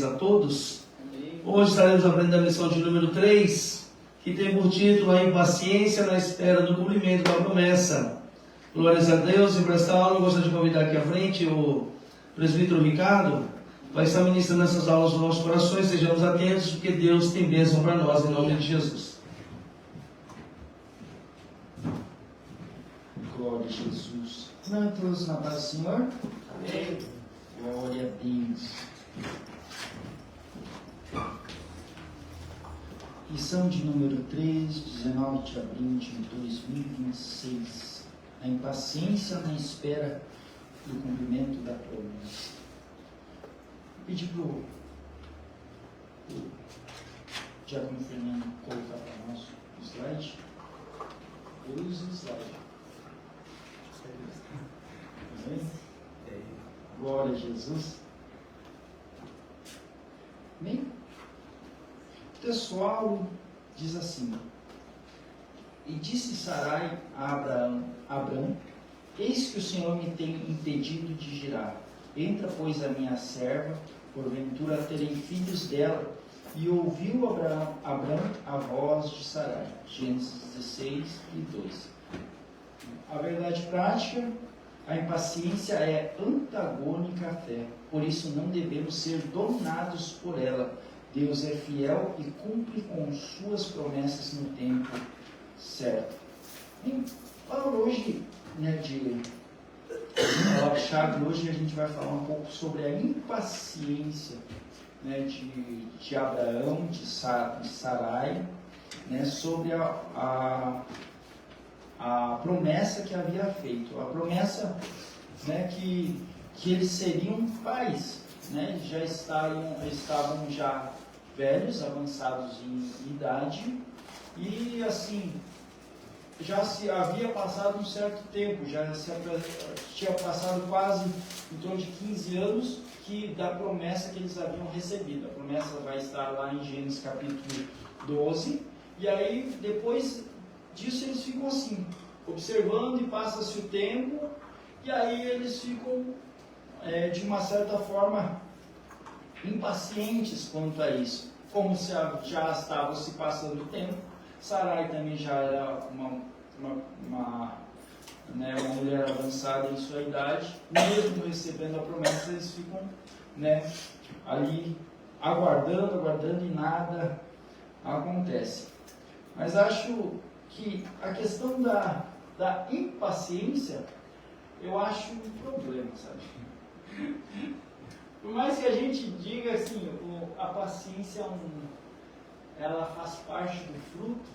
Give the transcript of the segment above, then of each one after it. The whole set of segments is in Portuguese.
a todos. Hoje estaremos aprendendo a lição de número 3, que tem por título A Impaciência na Espera do Cumprimento da Promessa. Glórias a Deus. E para esta aula, eu gostaria de convidar aqui à frente o presbítero Ricardo, vai estar ministrando essas aulas nos nossos corações. Sejamos atentos, porque Deus tem bênção para nós, em nome de Jesus. Glória a Jesus. Todos na paz do Senhor? Amém. Glória a Deus. Lição de número 3, 19 de abril de 2026. A impaciência na espera do cumprimento da promessa. Pedi para o Diácono Fernando colocar para nós o slide. Eu uso o slide. Glória a Jesus. Bem, o textual diz assim: E disse Sarai a Abrão: Eis que o Senhor me tem impedido de girar. Entra, pois, a minha serva, porventura terei filhos dela. E ouviu Abrão a voz de Sarai. Gênesis 16 e 2. A verdade prática: a impaciência é antagônica à fé, por isso não devemos ser dominados por ela. Deus é fiel e cumpre com suas promessas no tempo certo. Bem, hoje, a palavra-chave hoje a gente vai falar um pouco sobre a impaciência de Abraão, de Sarai, sobre a promessa que havia feito, a promessa que eles seriam pais, já estavam já velhos, avançados em idade, e assim, já se havia passado um certo tempo, tinha passado quase em torno de 15 anos da promessa que eles haviam recebido. A promessa vai estar lá em Gênesis capítulo 12, e aí depois disso eles ficam assim, observando, e passa-se o tempo, e aí eles ficam de uma certa forma impacientes quanto a isso. Como já estava se passando o tempo, Sarai também já era uma mulher avançada em sua idade, mesmo recebendo a promessa, eles ficam ali aguardando e nada acontece. Mas acho que a questão da impaciência, eu acho um problema, sabe? Por mais que a gente diga assim, a paciência ela faz parte do fruto,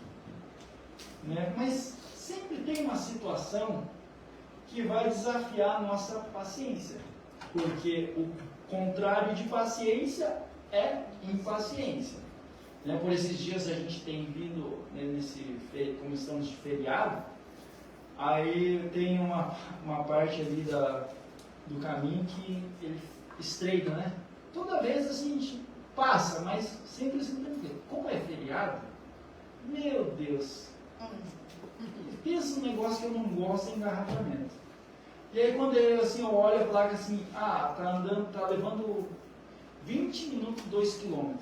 mas sempre tem uma situação que vai desafiar a nossa paciência, porque o contrário de paciência é impaciência. Por esses dias a gente tem vindo, como estamos de feriado, aí tem uma parte ali do caminho que ele estreita, Toda vez assim a gente passa, mas sempre assim, como é feriado, meu Deus, pensa num negócio que eu não gosto, é engarrafamento. E aí quando eu olho a placa assim, tá levando 20 minutos 2 km.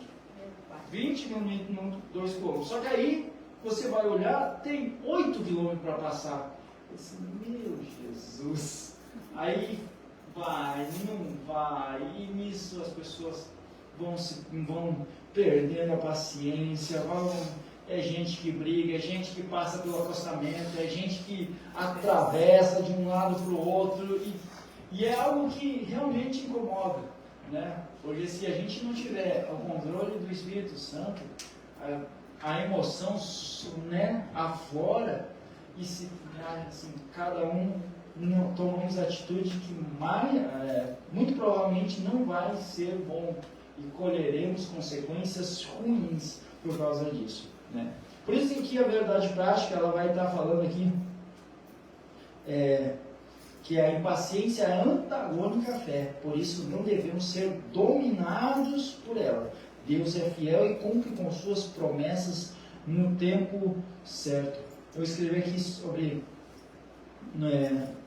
20 minutos 2 km. Só que aí você vai olhar, tem 8 km para passar. Eu disse, meu Jesus. Aí vai, não vai, e nisso as pessoas vão perdendo a paciência, é gente que briga, é gente que passa pelo acostamento, é gente que atravessa de um lado para o outro, e é algo que realmente incomoda, Porque se a gente não tiver o controle do Espírito Santo, a emoção, aflora, e se cada um não tomamos atitude que muito provavelmente não vai ser bom, e colheremos consequências ruins por causa disso, Por isso que a verdade prática ela vai estar falando aqui que a impaciência é antagônica à fé, por isso não devemos ser dominados por ela. Deus é fiel e cumpre com suas promessas no tempo certo. Eu escrevi aqui sobre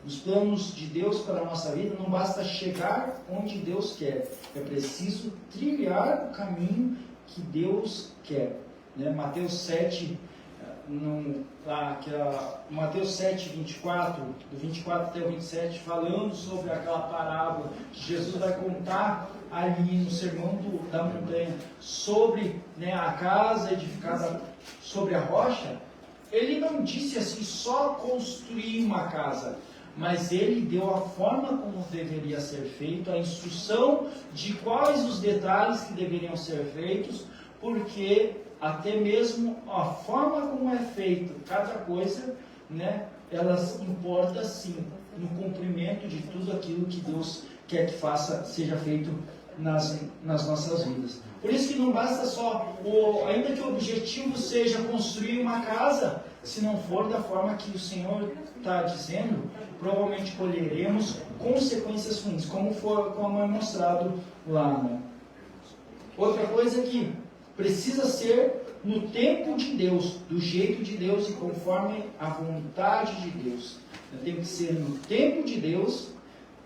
Os planos de Deus para a nossa vida, não basta chegar onde Deus quer, é preciso trilhar o caminho que Deus quer. Mateus 7, Mateus 7, 24, do 24 até o 27, falando sobre aquela parábola que Jesus vai contar ali no Sermão da Montanha, sobre a casa edificada sobre a rocha. Ele não disse assim, só construir uma casa, mas ele deu a forma como deveria ser feito, a instrução de quais os detalhes que deveriam ser feitos, porque até mesmo a forma como é feito cada coisa, elas importa sim no cumprimento de tudo aquilo que Deus quer que seja feito nas nossas vidas. Por isso que não basta só, ainda que o objetivo seja construir uma casa, se não for da forma que o Senhor está dizendo, provavelmente colheremos consequências ruins, como é mostrado lá. Outra coisa que precisa ser no tempo de Deus, do jeito de Deus e conforme a vontade de Deus. Tem que ser no tempo de Deus,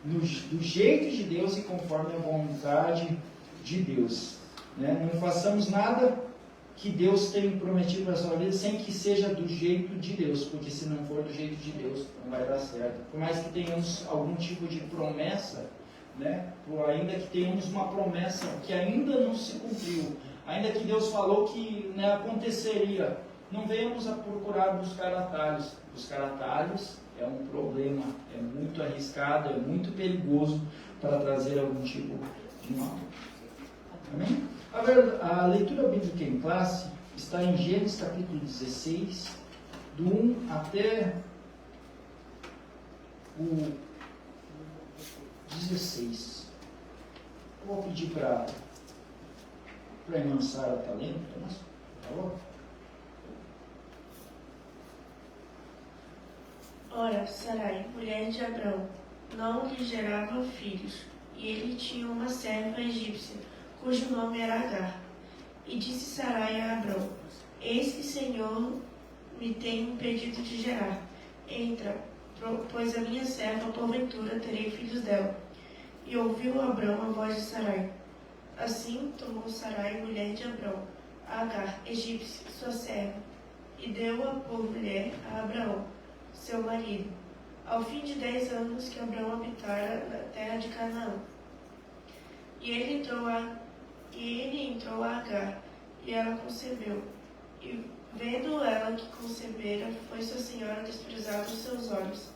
do jeito de Deus e conforme a vontade de Deus. Não façamos nada que Deus tem prometido para a sua vida sem que seja do jeito de Deus, porque se não for do jeito de Deus, não vai dar certo. Por mais que tenhamos algum tipo de promessa, ainda que tenhamos uma promessa que ainda não se cumpriu, ainda que Deus falou que aconteceria, não venhamos a procurar buscar atalhos. Buscar atalhos é um problema, é muito arriscado, é muito perigoso para trazer algum tipo de mal. Amém? A leitura bíblica em classe está em Gênesis capítulo 16, do 1 até o 16. Eu vou pedir para a irmã Sara estar lendo, por favor. Ora, Sarai, mulher de Abrão, não lhe gerava filhos, e ele tinha uma serva egípcia, cujo nome era Agar. E disse Sarai a Abrão: Eis que o Senhor me tem impedido de gerar. Entra, pois a minha serva, porventura, terei filhos dela. E ouviu Abrão a voz de Sarai. Assim tomou Sarai, mulher de Abrão, a Agar, egípcia, sua serva, e deu-a por mulher a Abraão, seu marido, ao fim de 10 anos que Abraão habitara na terra de Canaã. E ele entrou a Agar, e ela concebeu. E vendo ela que concebera, foi sua senhora desprezada aos seus olhos.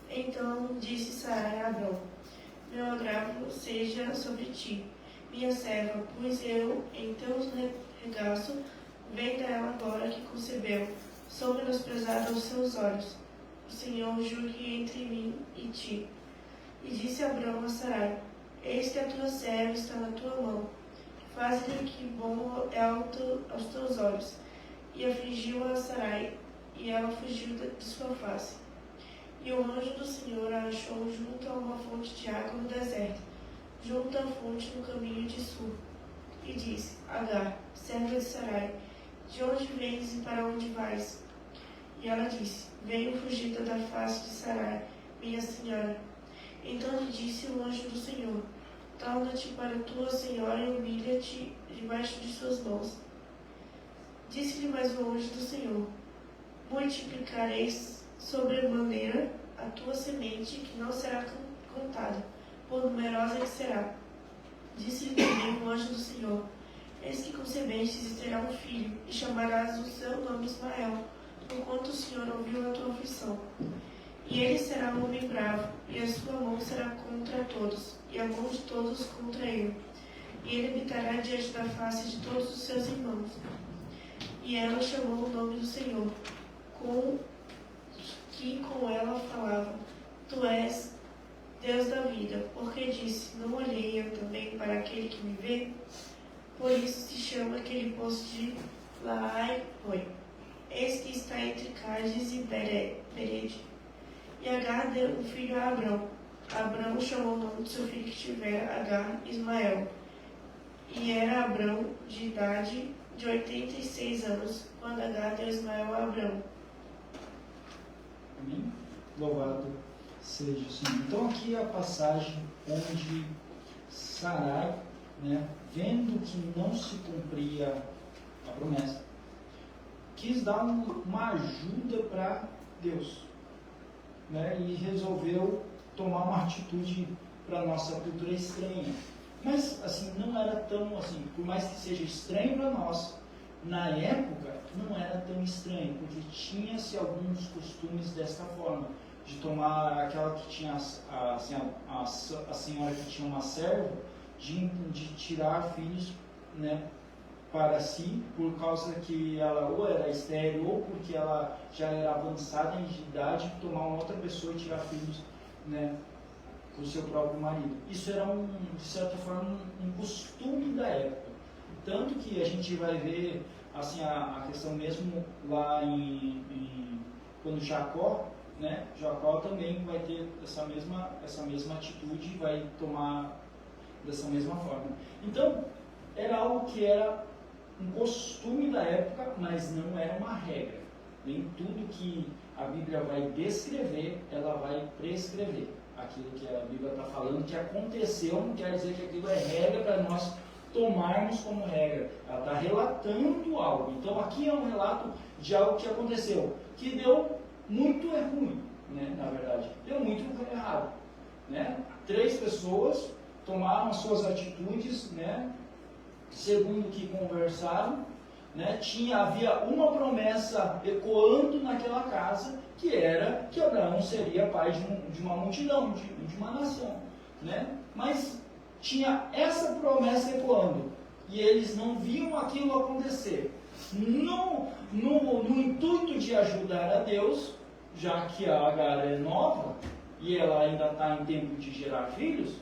Então disse Sarai a Abrão: Meu agravo seja sobre ti, minha serva, pois eu, em teu regaço, vendo ela agora que concebeu, sou menosprezada aos seus olhos. O Senhor julgue entre mim e ti. E disse Abrão a Sarai: Eis que a tua serva está na tua mão. Faz-lhe que bom é aos teus olhos. E afligiu a Sarai, e ela fugiu de sua face. E o anjo do Senhor a achou junto a uma fonte de água no deserto, junto à fonte no caminho de sul. E disse: Agar, serva de Sarai, de onde vens e para onde vais? E ela disse: Venho fugida da face de Sarai, minha senhora. Então lhe disse o anjo do Senhor: Torna-te para tua senhora e humilha-te debaixo de suas mãos. Disse-lhe mais o anjo do Senhor: Multiplicareis sobremaneira a tua semente, que não será contada, por numerosa que será. Disse-lhe também o anjo do Senhor: Eis que concebestes e terá um filho, e chamarás o seu nome Ismael, porquanto o Senhor ouviu a tua aflição. E ele será um homem bravo, e a sua mão será contra todos, e a mão de todos contra ele. E ele habitará diante da face de todos os seus irmãos. E ela chamou o nome do Senhor, com ela falava: Tu és Deus da vida, porque disse: Não olhei eu também para aquele que me vê? Por isso se chama aquele poço de Laai-Roi. Eis que está entre Cádiz e Bered. E Agar deu um filho a Abrão. Abrão chamou o nome do seu filho que tivera Agar, Ismael. E era Abrão de idade de 86 anos, quando Agar deu Ismael a Abrão. Amém? Louvado seja o Senhor. Então aqui é a passagem onde Sarai, né, vendo que não se cumpria a promessa, quis dar uma ajuda para Deus, né, e resolveu tomar uma atitude para a nossa cultura estranha. Mas assim, não era tão assim, por mais que seja estranho para nós, na época não era tão estranho, porque tinha-se alguns costumes desta forma, de tomar aquela que tinha a senhora que tinha uma serva, de tirar filhos, né, para si, por causa que ela ou era estéril, ou porque ela já era avançada em idade, tomar uma outra pessoa e tirar filhos, né, com o seu próprio marido. Isso era, de certa forma, um costume da época. Tanto que a gente vai ver assim, a questão mesmo lá quando Jacó, né, Jacó também vai ter essa mesma atitude, vai tomar dessa mesma forma. Então, era algo que era um costume da época, mas não era uma regra. Nem tudo que a Bíblia vai descrever, ela vai prescrever. Aquilo que a Bíblia está falando que aconteceu não quer dizer que aquilo é regra para nós tomarmos como regra. Ela está relatando algo. Então aqui é um relato de algo que aconteceu, que deu muito ruim, né, na verdade. Deu muito errado. Né? 3 pessoas tomaram as suas atitudes, né, segundo o que conversaram, né, havia uma promessa ecoando naquela casa, que era que Abraão seria pai de uma multidão, de uma nação, né? Mas tinha essa promessa ecoando, e eles não viam aquilo acontecer. No intuito de ajudar a Deus, já que a Agar é nova, e ela ainda está em tempo de gerar filhos,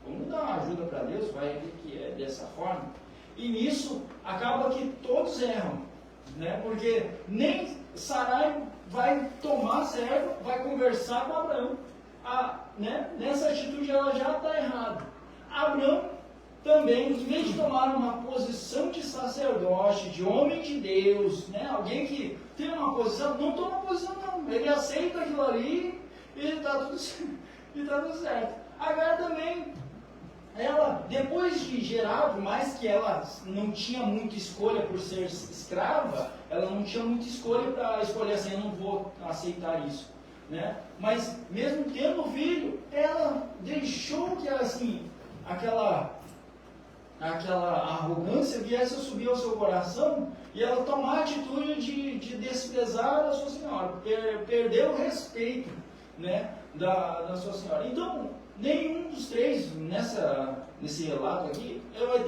vamos dar uma ajuda para Deus, vai ver que é dessa forma. E nisso, acaba que todos erram, né? Porque nem Sarai vai tomar a serva, vai conversar com Abraão. Né? Nessa atitude ela já está errada. Abraão também, em vez de tomar uma posição de sacerdote, de homem de Deus, né? Alguém que tem uma posição, não toma posição não. Ele aceita aquilo ali e está tudo certo. Agar também, ela, depois de gerar, por mais que ela não tinha muita escolha por ser escrava, ela não tinha muita escolha para escolher assim, eu não vou aceitar isso, né? Mas mesmo tendo filho, ela deixou que assim, aquela arrogância viesse a subir ao seu coração e ela tomar a atitude de desprezar a sua senhora, perder o respeito, né, da sua senhora. Então, nenhum dos 3 nesse relato aqui,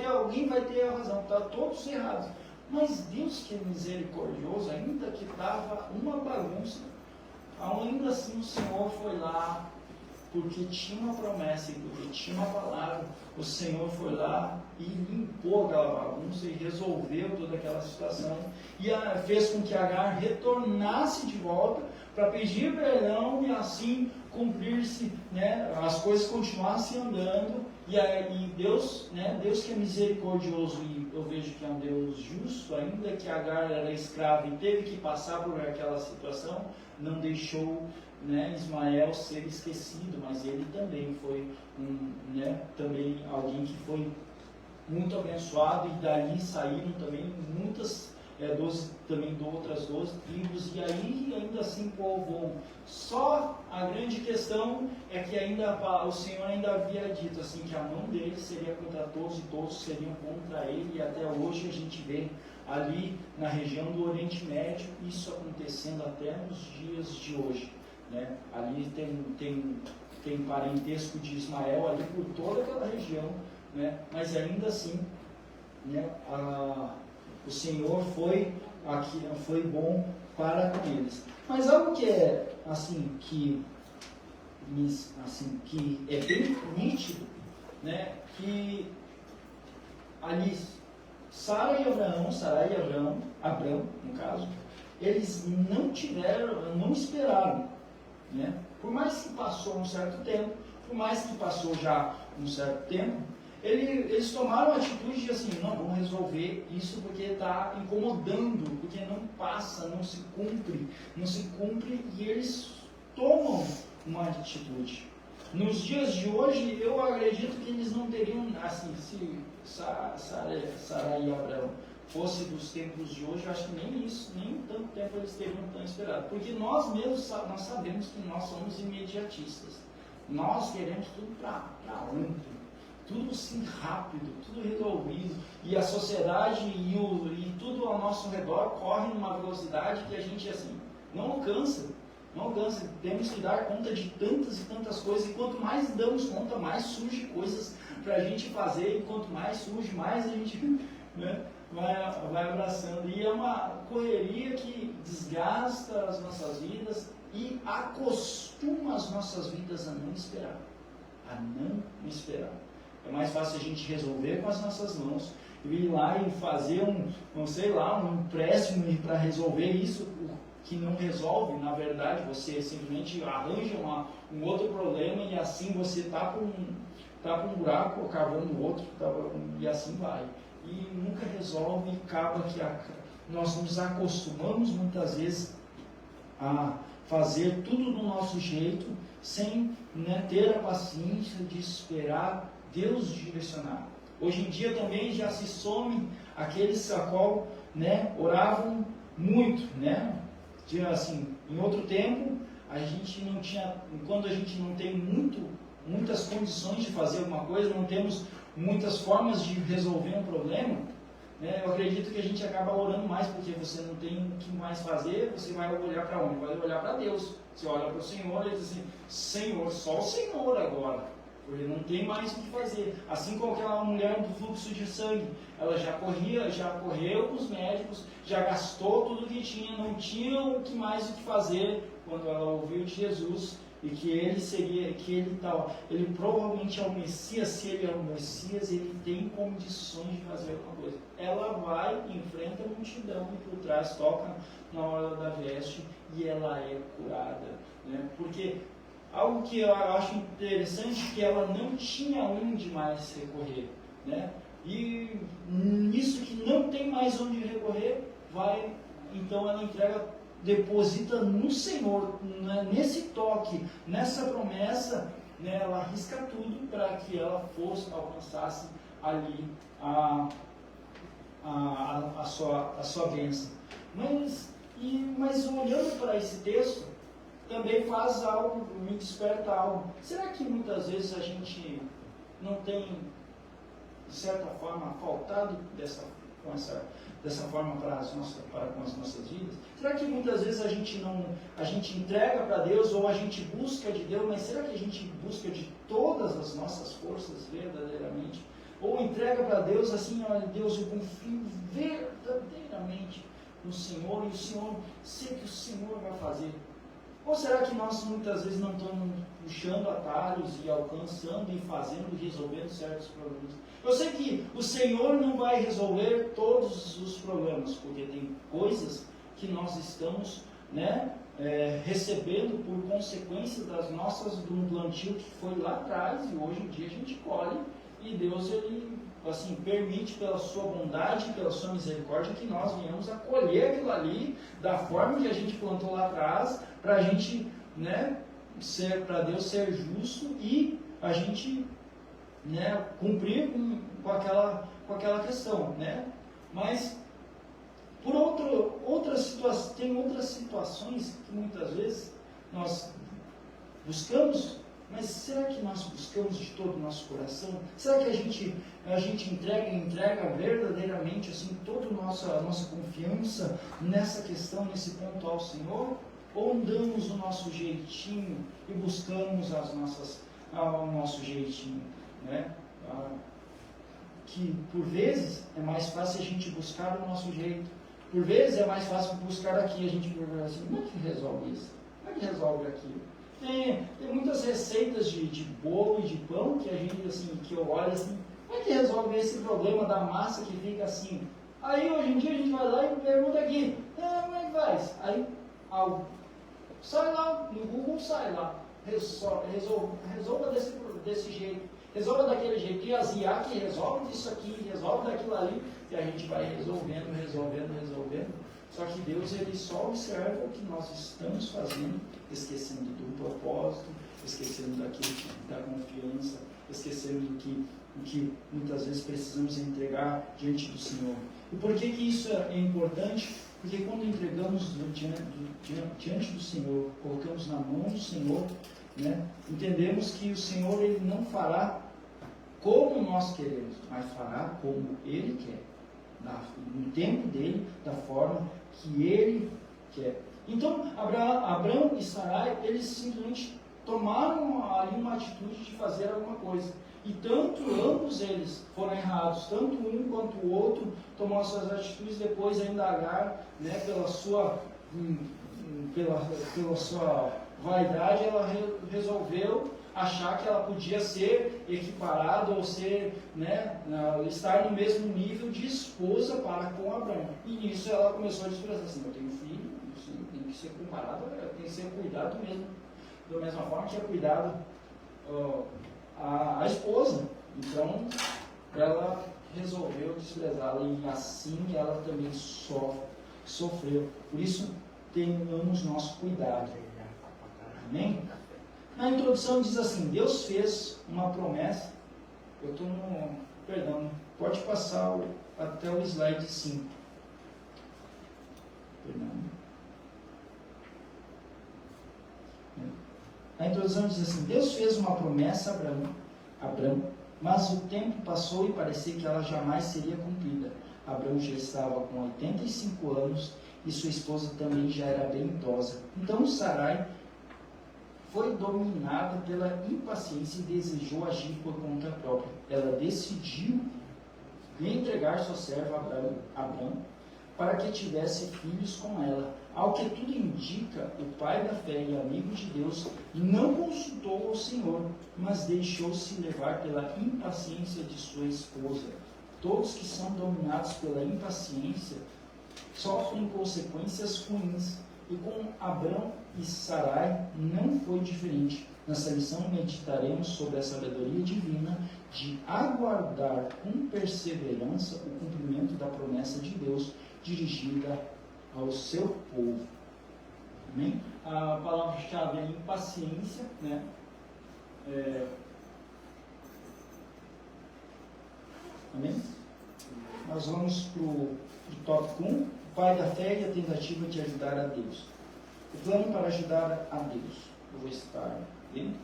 alguém vai ter a razão, tá todos errados. Mas Deus, que é misericordioso, ainda que estava uma bagunça, ainda assim o Senhor foi lá, porque tinha uma promessa e porque tinha uma palavra, o Senhor foi lá e limpou aquela bagunça e resolveu toda aquela situação e fez com que Agar retornasse de volta para pedir perdão e assim cumprir-se, né, as coisas continuassem andando e Deus, né, Deus que é misericordioso, e eu vejo que é um Deus justo, ainda que Agar era escrava e teve que passar por aquela situação, não deixou, né, Ismael ser esquecido, mas ele também foi também alguém que foi muito abençoado, e dali saíram também muitas outras 12 tribos, e aí ainda assim povoam. Só a grande questão é que o Senhor ainda havia dito assim, que a mão dele seria contra todos e todos seriam contra ele, e até hoje a gente vê ali na região do Oriente Médio isso acontecendo até nos dias de hoje, né? Ali tem parentesco de Ismael ali por toda aquela região, né? Mas ainda assim, né, o Senhor foi bom para com eles. Mas algo que é que é bem nítido, né, que ali Sarai e Abrão, no caso, eles não esperaram, né? Por mais que passou um certo tempo, por mais que passou já um certo tempo, eles tomaram a atitude de assim, não, vamos resolver isso porque está incomodando, porque não passa, não se cumpre, e eles tomam uma atitude. Nos dias de hoje, eu acredito que eles não teriam, assim, se Sara e Abraão fosse dos tempos de hoje, eu acho que nem isso, nem tanto tempo eles teriam tão esperado. Porque nós mesmos, nós sabemos que nós somos imediatistas. Nós queremos tudo para ontem, tudo assim rápido, tudo resolvido. E a sociedade e tudo ao nosso redor corre numa velocidade que a gente assim não alcança. Temos que dar conta de tantas e tantas coisas, e quanto mais damos conta, mais surge coisas para a gente fazer, e quanto mais surge, mais a gente, né, vai abraçando. E é uma correria que desgasta as nossas vidas e acostuma as nossas vidas a não esperar. É mais fácil a gente resolver com as nossas mãos, ir lá e fazer um empréstimo para resolver isso, que não resolve. Na verdade, você simplesmente arranja um outro problema, e assim você tapa um buraco, cavando outro, e assim vai. E nunca resolve, e acaba que nós nos acostumamos muitas vezes a fazer tudo do nosso jeito, sem, né, ter a paciência de esperar Deus direcionar. Hoje em dia também já se some aqueles a qual, né, oravam muito, né? Assim, em outro tempo, a gente não tinha, quando a gente não tem muitas condições de fazer alguma coisa, não temos muitas formas de resolver um problema, né, eu acredito que a gente acaba orando mais, porque você não tem o que mais fazer, você vai olhar para onde? Vai olhar para Deus. Você olha para o Senhor e diz assim: Senhor, só o Senhor agora, porque não tem mais o que fazer. Assim como aquela mulher do fluxo de sangue, ela já correu com os médicos, já gastou tudo que tinha, não tinha o que mais o que fazer, quando ela ouviu de Jesus, e que ele provavelmente é o Messias. Se ele é o Messias, ele tem condições de fazer alguma coisa. Ela vai, enfrenta a multidão, e por trás toca na hora da veste, e ela é curada, né? Porque algo que eu acho interessante é que ela não tinha onde mais recorrer, né? E nisso que não tem mais onde recorrer, então ela deposita no Senhor, né? Nesse toque, nessa promessa, né? Ela arrisca tudo para que ela alcançasse ali a sua bênção. Mas olhando para esse texto, também faz algo, me desperta algo. Será que muitas vezes a gente não tem, de certa forma, faltado dessa forma para com as nossas vidas? Será que muitas vezes a gente entrega para Deus, ou a gente busca de Deus, mas será que a gente busca de todas as nossas forças verdadeiramente? Ou entrega para Deus assim: olha, Deus, eu confio verdadeiramente no Senhor, e o Senhor, sei que o Senhor vai fazer. Ou será que nós muitas vezes não estamos puxando atalhos e alcançando e fazendo e resolvendo certos problemas? Eu sei que o Senhor não vai resolver todos os problemas, porque tem coisas que nós estamos, né, recebendo por consequência do plantio que foi lá atrás, e hoje em dia a gente colhe, e Deus, ele assim, permite pela sua bondade, pela sua misericórdia, que nós venhamos a colher aquilo ali da forma que a gente plantou lá atrás, para a gente, né, para Deus ser justo e a gente, né, cumprir com aquela questão, né? Mas por tem outras situações que muitas vezes nós buscamos. Mas será que nós buscamos de todo o nosso coração? Será que a gente entrega verdadeiramente assim, toda a nossa confiança nessa questão, nesse ponto ao Senhor? Ou damos o nosso jeitinho e buscamos o nosso jeitinho, né? Que por vezes é mais fácil a gente buscar o nosso jeito. Por vezes é mais fácil buscar aqui, a gente pergunta assim: como é que resolve isso? Como é que resolve aquilo? Tem muitas receitas de bolo e de pão que a gente, assim, que eu olho assim: como é que resolve esse problema da massa que fica assim? Aí hoje em dia a gente vai lá e pergunta aqui: como é que faz? Aí sai lá, no Google sai lá, resolva desse jeito, resolva daquele jeito, e as IA que resolve disso aqui, resolve daquilo ali, e a gente vai resolvendo, Só que Deus, ele só observa o que nós estamos fazendo, esquecendo do propósito, esquecendo da confiança, esquecendo do que muitas vezes precisamos entregar diante do Senhor. E por que isso é importante? Porque quando entregamos diante do Senhor, colocamos na mão do Senhor, né, entendemos que o Senhor, ele não fará como nós queremos, mas fará como Ele quer, no tempo dele, da forma que Ele quer. Então, Abraão e Sarai, eles simplesmente tomaram ali uma atitude de fazer alguma coisa. E tanto ambos eles foram errados, tanto um quanto o outro tomou as suas atitudes, depois ainda Agar, né, pela sua vaidade, ela resolveu achar que ela podia ser equiparada ou ser, né, estar no mesmo nível de esposa para com Abraão. E nisso ela começou a desprezar assim: eu tenho filho, isso tem que ser comparado, tem que ser cuidado mesmo, da mesma forma que é cuidado a esposa. Então ela resolveu desprezá-la e assim ela também sofreu. Por isso tenhamos nosso cuidado. Amém? Na introdução diz assim: Deus fez uma promessa. Eu estou no... Perdão, pode passar até o slide 5. Perdão. Na introdução diz assim: Deus fez uma promessa a Abraão, mas o tempo passou e parecia que ela jamais seria cumprida. Abraão já estava com 85 anos e sua esposa também já era bem idosa. Então Sarai foi dominada pela impaciência e desejou agir por conta própria. Ela decidiu entregar sua serva Abraão para que tivesse filhos com ela. Ao que tudo indica, o pai da fé e amigo de Deus não consultou ao Senhor, mas deixou-se levar pela impaciência de sua esposa. Todos que são dominados pela impaciência sofrem consequências ruins. E com Abraão e Sarai não foi diferente. Nessa lição meditaremos sobre a sabedoria divina de aguardar com perseverança o cumprimento da promessa de Deus dirigida ao seu povo. Amém? A palavra-chave é impaciência, né? Amém? Nós vamos para o tópico 1, o pai da fé e a tentativa de ajudar a Deus. O plano para ajudar a Deus. Eu vou estar vendo?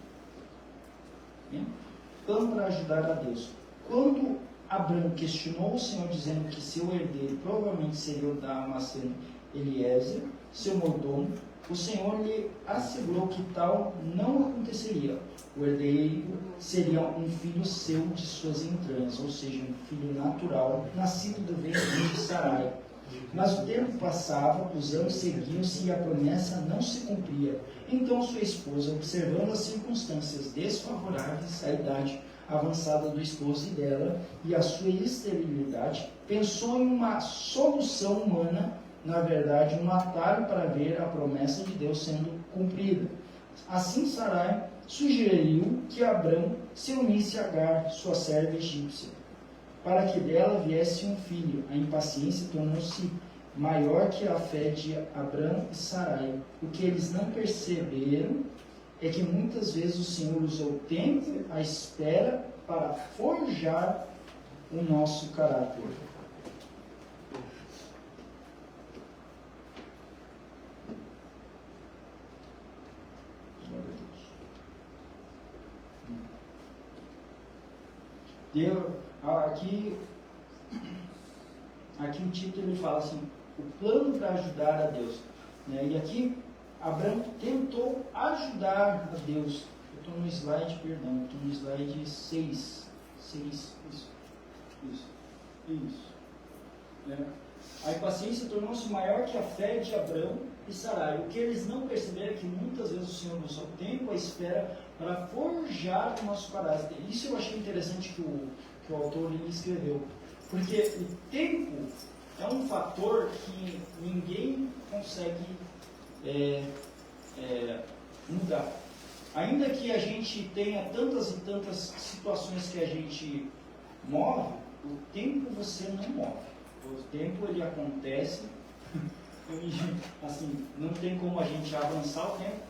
Plano para ajudar a Deus. Quando Abraão questionou o Senhor, dizendo que seu herdeiro provavelmente seria o Damasceno Eliezer, seu mordomo, o Senhor lhe assegurou que tal não aconteceria. O herdeiro seria um filho seu de suas entranhas, ou seja, um filho natural, nascido do ventre de Sarai. Mas o tempo passava, os anos seguiam-se e a promessa não se cumpria. Então sua esposa, observando as circunstâncias desfavoráveis à idade avançada do esposo e dela e a sua esterilidade, pensou em uma solução humana, na verdade, um atalho para ver a promessa de Deus sendo cumprida. Assim Sarai sugeriu que Abraão se unisse a Agar, sua serva egípcia, para que dela viesse um filho. A impaciência tornou-se maior que a fé de Abraão e Sarai. O que eles não perceberam é que muitas vezes o Senhor usou o tempo, a espera, para forjar o nosso caráter. Aqui o título ele fala assim: o plano para ajudar a Deus, né? E aqui Abraão tentou ajudar a Deus. Eu estou no slide, perdão, estou no slide 6. Isso. A impaciência tornou-se maior que a fé de Abraão e Sarai. O que eles não perceberam é que muitas vezes o Senhor usou o tempo, a espera, para forjar o nosso caráter. Isso eu achei interessante que o autor ele escreveu. Porque o tempo é um fator que ninguém consegue mudar. Ainda que a gente tenha tantas e tantas situações que a gente move, o tempo você não move. O tempo ele acontece, assim, não tem como a gente avançar o tempo,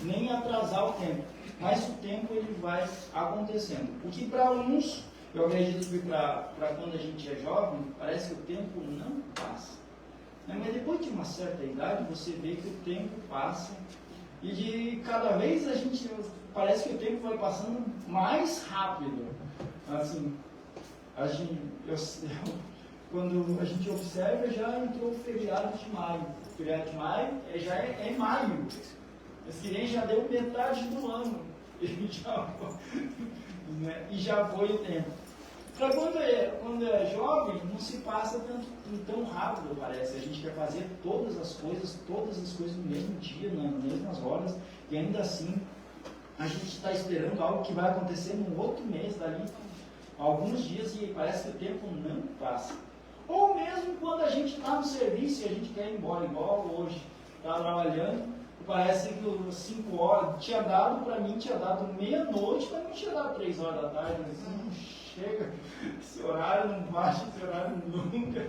nem atrasar o tempo. Mas o tempo ele vai acontecendo. O que para uns, eu acredito que para quando a gente é jovem, parece que o tempo não passa. Mas depois de uma certa idade, você vê que o tempo passa. E de cada vez parece que o tempo vai passando mais rápido. Assim, quando a gente observa, já entrou o feriado de maio. O feriado de maio já é maio. Esse que nem já deu metade do ano. E já foi o tempo. Para quando é jovem, não se passa tão rápido, parece. A gente quer fazer todas as coisas no mesmo dia, nas mesmas horas, e ainda assim a gente está esperando algo que vai acontecer no outro mês, dali alguns dias, e parece que o tempo não passa. Ou mesmo quando a gente está no serviço e a gente quer ir embora, igual hoje, está trabalhando, parece que 5 horas, para mim tinha dado meia-noite, mas não tinha dado 3 horas da tarde, não chega, esse horário não baixa, esse horário nunca,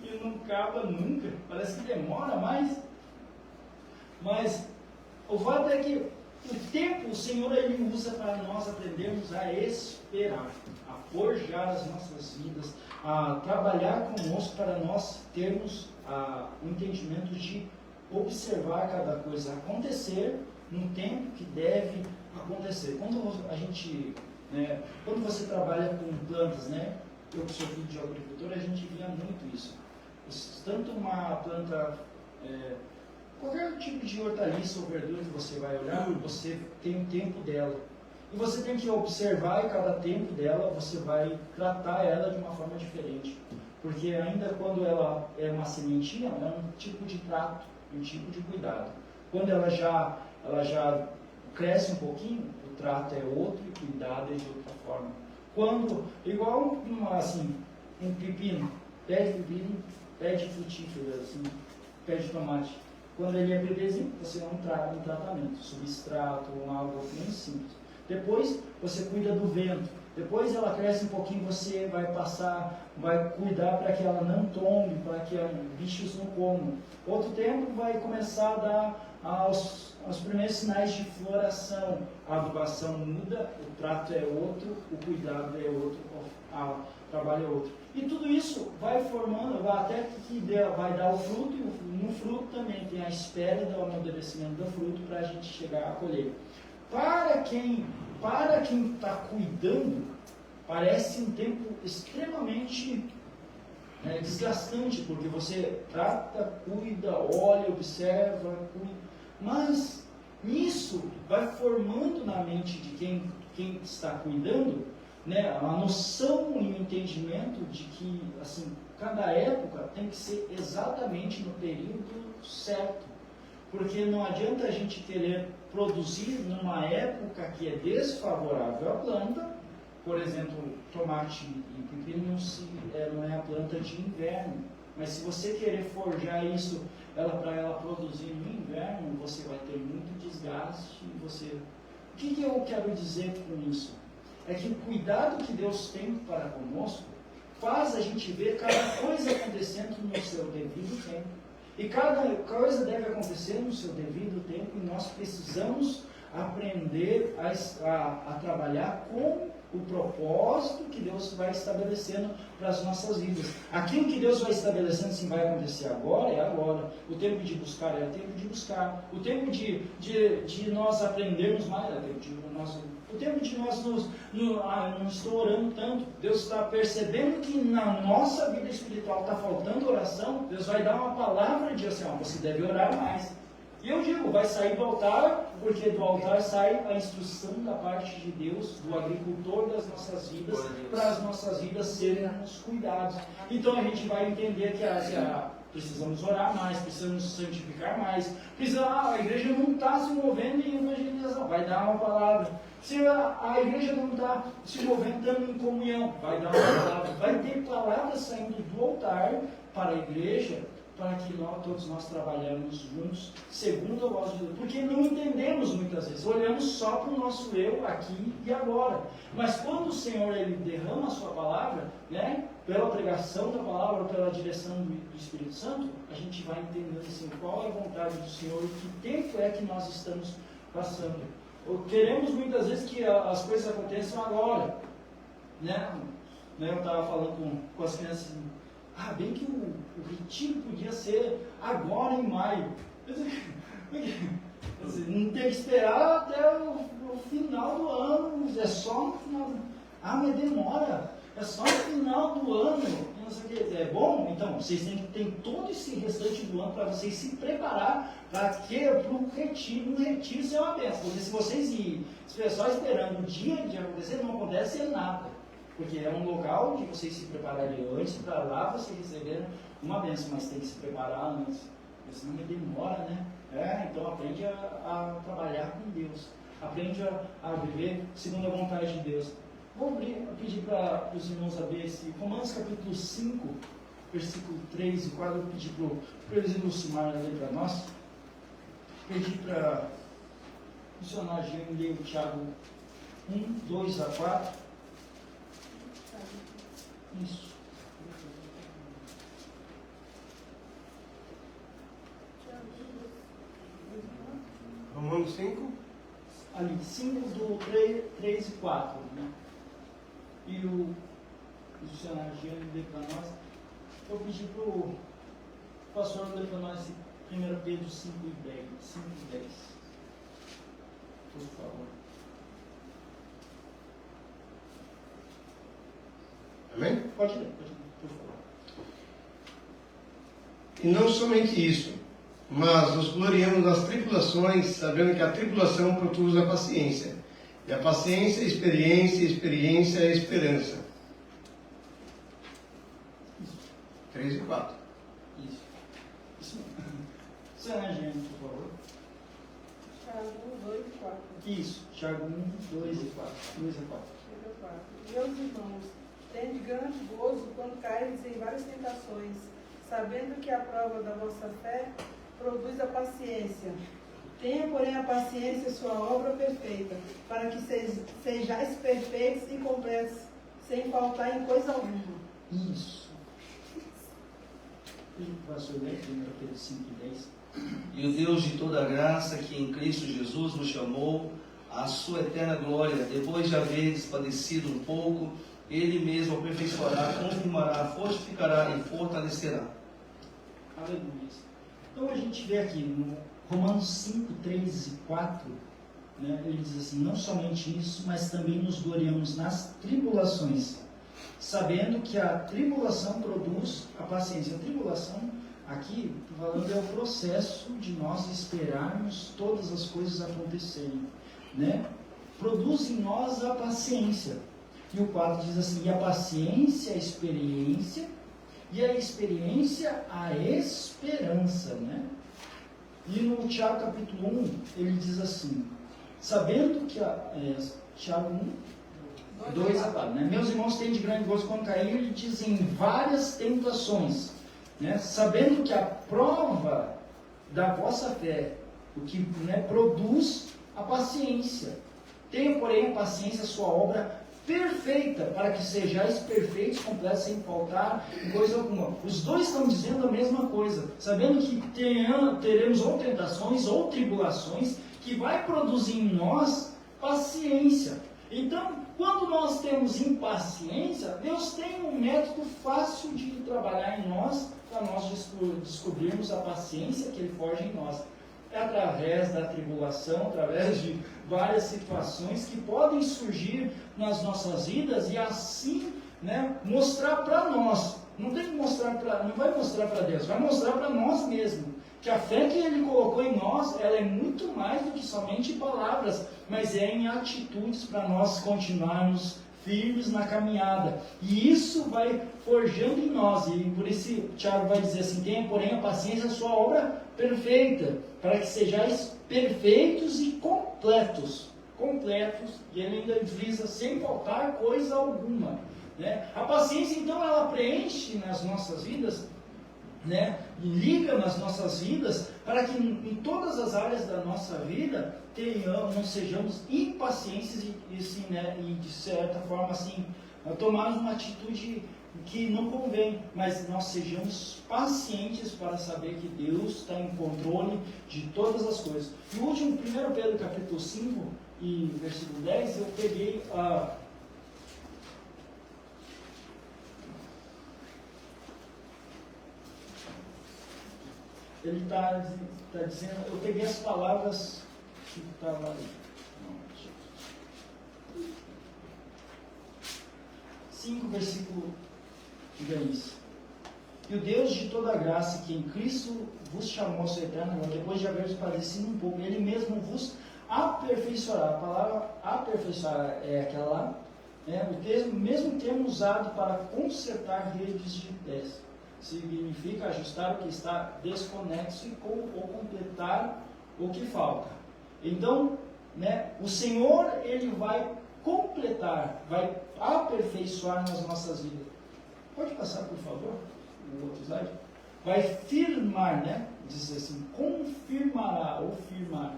e não acaba nunca, parece que demora mais. Mas o fato é que o tempo, o Senhor, Ele usa para nós aprendermos a esperar, a forjar as nossas vidas, a trabalhar conosco para nós termos o entendimento de observar cada coisa acontecer no tempo que deve acontecer. Quando você trabalha com plantas, eu que sou filho de agricultor, a gente via muito isso. Tanto uma planta, qualquer tipo de hortaliça ou verdura que você vai olhar, você tem o tempo dela. E você tem que observar, e cada tempo dela você vai tratar ela de uma forma diferente. Porque ainda quando ela é uma sementinha, é um tipo de trato, um tipo de cuidado. Quando ela já cresce um pouquinho, o trato é outro e o cuidado é de outra forma. Quando, igual um pepino, pé de frutífero, pé de tomate. Quando ele é bebezinho, você dá um tratamento, substrato, algo bem simples. Depois você cuida do vento. Depois ela cresce um pouquinho, você vai cuidar para que ela não tombe, para que bichos não comam. Outro tempo vai começar a dar os primeiros sinais de floração. A adubação muda, o trato é outro, o cuidado é outro, o trabalho é outro. E tudo isso vai formando, até que vai dar o fruto, e no fruto também tem a espera do amadurecimento do fruto para a gente chegar a colher. Para quem está cuidando, parece um tempo extremamente desgastante, porque você trata, cuida, olha, observa, cuida, mas nisso vai formando na mente de quem está cuidando, a noção e o entendimento de que cada época tem que ser exatamente no período certo. Porque não adianta a gente querer produzir numa época que é desfavorável à planta. Por exemplo, tomate e pepino não é a planta de inverno. Mas se você querer forjar isso para ela produzir no inverno, você vai ter muito desgaste. O que eu quero dizer com isso? É que o cuidado que Deus tem para conosco faz a gente ver cada coisa acontecendo no seu devido tempo. E cada coisa deve acontecer no seu devido tempo, e nós precisamos aprender a trabalhar com o propósito que Deus vai estabelecendo para as nossas vidas. Aquilo que Deus vai estabelecendo, se vai acontecer agora, é agora. O tempo de buscar é o tempo de buscar. O tempo de nós aprendermos mais é o tempo de nós... O tempo de nós não estou orando tanto, Deus está percebendo que na nossa vida espiritual está faltando oração, Deus vai dar uma palavra de assim, você deve orar mais. E eu digo, vai sair do altar, porque do altar sai a instrução da parte de Deus, do agricultor das nossas vidas, para as nossas vidas serem cuidadas. Então a gente vai entender que precisamos orar mais, precisamos santificar mais, a igreja não está se movendo em evangelização, vai dar uma palavra. Se a igreja não está se movendo em comunhão, vai dar uma palavra. Vai ter palavras saindo do altar para a igreja, para que todos nós trabalhamos juntos, segundo a voz de Deus. Porque não entendemos muitas vezes, olhamos só para o nosso eu aqui e agora. Mas quando o Senhor ele derrama a sua palavra, né, pela pregação da palavra, pela direção do Espírito Santo, a gente vai entendendo assim, qual é a vontade do Senhor e que tempo é que nós estamos passando. Queremos muitas vezes que as coisas aconteçam agora. Né? Eu estava falando com as crianças, bem que o retiro podia ser agora em maio. Não tem que esperar até o final do ano, é só no final do ano. Mas demora, é só no final do ano. Não sei o que. É bom? Então, vocês têm que ter todo esse restante do ano para vocês se preparar para o retiro. No retiro ser uma bênção. Porque se vocês estiverem só esperando o dia de acontecer, não acontece nada. Porque é um local que vocês se prepararem antes, para lá vocês receberem uma bênção, mas tem que se preparar antes, porque senão demora, né? Então aprende a trabalhar com Deus, aprende a viver segundo a vontade de Deus. Vou pedir para os irmãos abrir esse Romanos capítulo 5, versículo 3 e 4, vou pedir para o presidente Lucimar ler para nós, pedir para o missionário Jean ler o Tiago 1, 2 a 4. Isso. Romanos 5. Ali, 5 do 3 e 4. Né? E o missionário Jean lê para nós. Eu pedi para o pastor ler para nós 1 Pedro 5 e 10. 5 e 10. Por favor. Amém? Pode ler, por favor. E não somente isso, mas nos gloriamos nas tribulações, sabendo que a tribulação produz a paciência. E a paciência, a experiência, a experiência, a esperança. 3 e 4. Isso mesmo. Senhora Jean, por favor. Tiago 1, 2 e 4. Isso, Tiago 1, 2 e 4. 2 e 4. Meus irmãos, tende grande gozo quando cairdes em várias tentações, sabendo que a prova da vossa fé produz a paciência. Tenha, porém, a paciência sua obra perfeita, para que sejais perfeitos e completos, sem faltar em coisa alguma. Isso. Pastor, ler 1 Pedro 5 e 10. E o Deus de toda graça, que em Cristo Jesus nos chamou à sua eterna glória, depois de haveres padecido um pouco, Ele mesmo aperfeiçoará, confirmará, fortificará e fortalecerá. Aleluia. Então a gente vê aqui no Romanos 5, 3 e 4, né, ele diz assim, não somente isso, mas também nos gloriamos nas tribulações, sabendo que a tribulação produz a paciência. A tribulação, aqui, falando, é o processo de nós esperarmos todas as coisas acontecerem, né? Produz em nós a paciência. E o 4 diz assim, e a paciência, a experiência, e a experiência, a esperança, né? E no Tiago capítulo 1, ele diz assim, sabendo que Tiago 1, 2 a 4, né? Meus irmãos têm de grande gozo quando caíram, ele diz em várias tentações, né? Sabendo que a prova da vossa fé, o que, né, produz a paciência. Tenha, porém, a paciência, a sua obra perfeita, para que sejais perfeitos, completos, sem faltar em coisa alguma. Os dois estão dizendo a mesma coisa, sabendo que teremos ou tentações ou tribulações, que vai produzir em nós paciência. Então, quando nós temos impaciência, Deus tem um método fácil de trabalhar em nós, para nós descobrirmos a paciência que Ele forja em nós. É através da tribulação, através de várias situações que podem surgir nas nossas vidas e assim, né, mostrar para nós. Não tem que mostrar não vai mostrar para Deus, vai mostrar para nós mesmos. Que a fé que Ele colocou em nós, ela é muito mais do que somente palavras, mas é em atitudes para nós continuarmos firmes na caminhada. E isso vai forjando em nós. E por isso Tiago vai dizer assim, tenha, porém, a paciência, a sua obra perfeita, para que sejais perfeitos e completos. Completos, e ele ainda frisa, sem faltar coisa alguma. Né? A paciência, então, ela preenche nas nossas vidas né, liga nas nossas vidas para que em todas as áreas da nossa vida não sejamos impacientes e de certa forma assim, tomarmos uma atitude que não convém, mas nós sejamos pacientes para saber que Deus está em controle de todas as coisas. E o último, 1 Pedro capítulo 5 e versículo 10, eu peguei ele está dizendo, eu peguei as palavras que estavam ali. 5, versículo 10. E o Deus de toda graça, que em Cristo vos chamou a sua eterna glória, depois de haver padecido um pouco, Ele mesmo vos aperfeiçoará. A palavra aperfeiçoar é aquela lá, o mesmo termo usado para consertar redes de pés. Significa ajustar o que está desconexo ou completar o que falta. Então, o Senhor, Ele vai completar, vai aperfeiçoar nas nossas vidas. Pode passar, por favor, o outro slide? Vai firmar, diz assim, confirmará ou firmar.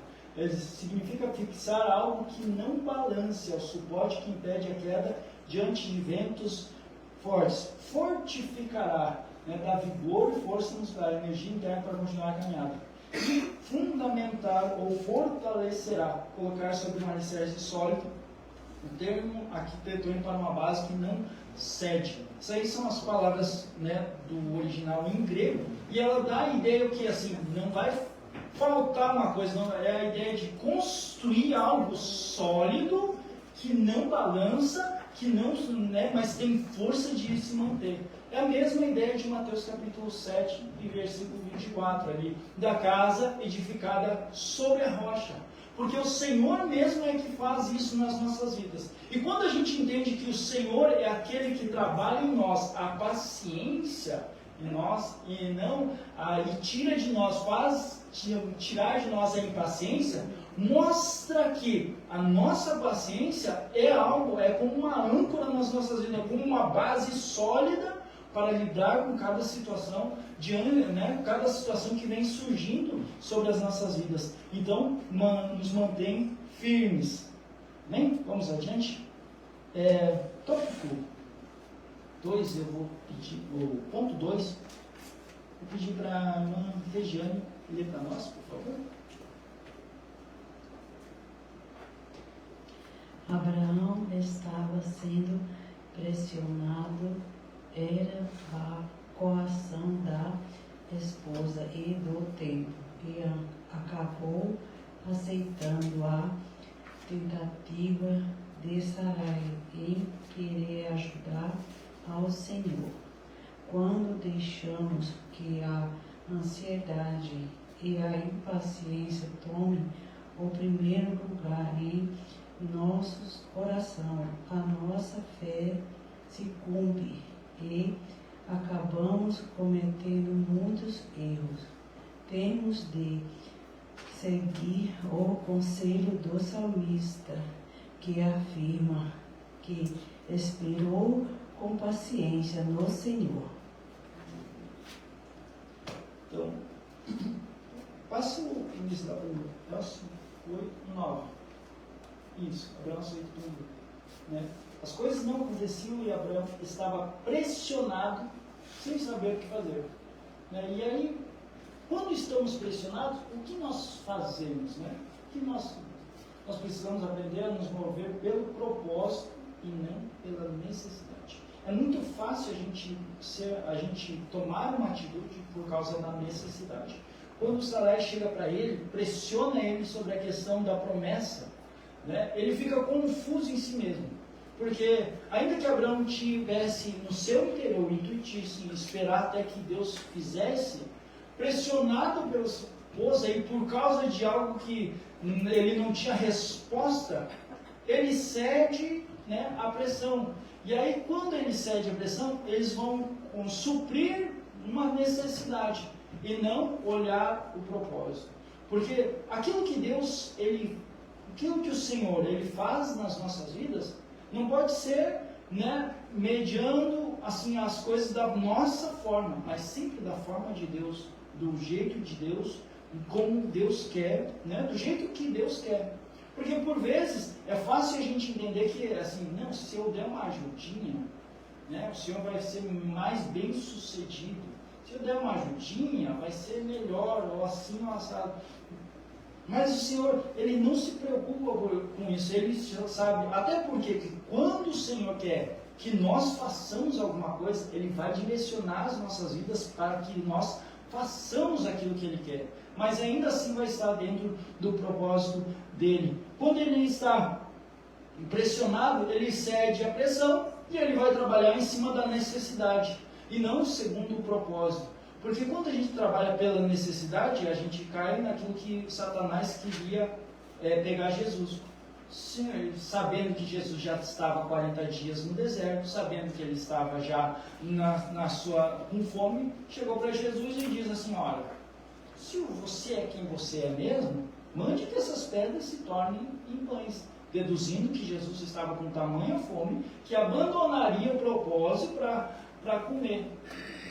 Significa fixar algo que não balance, é o suporte que impede a queda diante de ventos fortes. Fortificará, dá vigor e força muscular, energia interna para continuar a caminhada. E fundamentar ou fortalecerá, colocar sobre um alicerce sólido, o termo arquitetônico para uma base que não cede. Isso aí são as palavras do original em grego, e ela dá a ideia que assim, não vai faltar uma coisa, não, é a ideia de construir algo sólido, que não balança, que não, mas tem força de se manter. É a mesma ideia de Mateus capítulo 7 e versículo 24 ali, da casa edificada sobre a rocha. Porque o Senhor mesmo é que faz isso nas nossas vidas. E quando a gente entende que o Senhor é aquele que trabalha em nós a paciência em nós e não e tira de nós, faz tirar de nós a impaciência, mostra que a nossa paciência é como uma âncora nas nossas vidas, como uma base sólida para lidar com cada situação, cada situação que vem surgindo sobre as nossas vidas. Então, nos mantém firmes. Bem, vamos adiante. Tópico 2, eu vou pedir, o ponto 2, vou pedir para a irmã Regiane ler para nós, por favor. Abraão estava sendo pressionado, era a coação da esposa e do tempo, e acabou aceitando a tentativa de Sarai em querer ajudar ao Senhor. Quando deixamos que a ansiedade e a impaciência tomem o primeiro lugar em nossos corações, a nossa fé se cumpre e acabamos cometendo muitos erros. Temos de seguir o conselho do salmista, que afirma que esperou com paciência no Senhor. Então, passa o próximo 9. Isso, Abraão aceitou tudo. As coisas não aconteciam e Abraão estava pressionado, sem saber o que fazer. E aí, quando estamos pressionados, o que nós fazemos? O que nós precisamos aprender a nos mover pelo propósito e não pela necessidade. É muito fácil a gente tomar uma atitude por causa da necessidade. Quando o Sarai chega para ele, pressiona ele sobre a questão da promessa, ele fica confuso em si mesmo. Porque, ainda que Abraão tivesse no seu interior, intuitisse em esperar até que Deus fizesse, pressionado pela esposa e por causa de algo que ele não tinha resposta, ele cede à pressão. E aí, quando ele cede à pressão, eles vão suprir uma necessidade e não olhar o propósito. Porque aquilo que Deus, aquilo que o Senhor, Ele faz nas nossas vidas, não pode ser mediando assim, as coisas da nossa forma, mas sempre da forma de Deus, do jeito de Deus, como Deus quer, né? Do jeito que Deus quer. Porque por vezes é fácil a gente entender que, assim, não, se eu der uma ajudinha, né, o Senhor vai ser mais bem sucedido. Se eu der uma ajudinha, vai ser melhor, ou assim, ou assado. Mas o Senhor, Ele não se preocupa com isso, Ele sabe, até porque quando o Senhor quer que nós façamos alguma coisa, Ele vai direcionar as nossas vidas para que nós façamos aquilo que Ele quer. Mas ainda assim vai estar dentro do propósito dEle. Quando Ele está pressionado, Ele cede à pressão e Ele vai trabalhar em cima da necessidade e não segundo o propósito. Porque quando a gente trabalha pela necessidade, a gente cai naquilo que Satanás queria pegar Jesus. Sabendo que Jesus já estava 40 dias no deserto, sabendo que ele estava já com fome, chegou para Jesus e diz assim, olha, se você é quem você é mesmo, mande que essas pedras se tornem em pães. Deduzindo que Jesus estava com tamanha fome, que abandonaria o propósito para comer.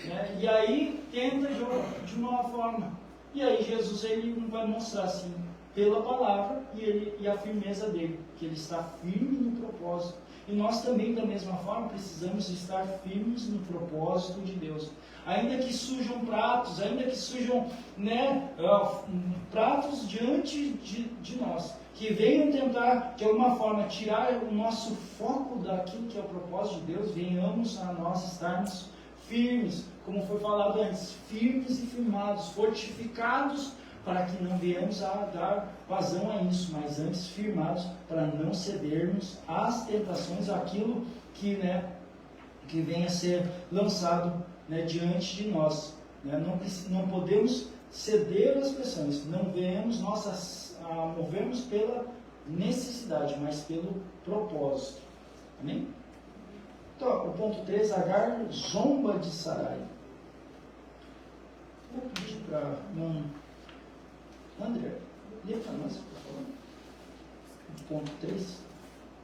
Né? E aí tenta de uma forma. E aí Jesus ele vai mostrar assim, pela palavra e a firmeza dele, que ele está firme no propósito. E nós também, da mesma forma, precisamos estar firmes no propósito de Deus. Ainda que surjam pratos, ainda que surjam pratos diante de nós, que venham tentar, de alguma forma, tirar o nosso foco daquilo que é o propósito de Deus, venhamos a nós estarmos firmes, como foi falado antes, firmes e firmados, fortificados, para que não venhamos a dar vazão a isso, mas antes firmados, para não cedermos às tentações, aquilo que venha a ser lançado diante de nós. Não podemos ceder às pressões, não venhamos nós a movermos pela necessidade, mas pelo propósito. Amém? Então, o ponto 3, Agar zomba de Sarai. Vou pedir para André, lê para nós, por favor. Ponto 3.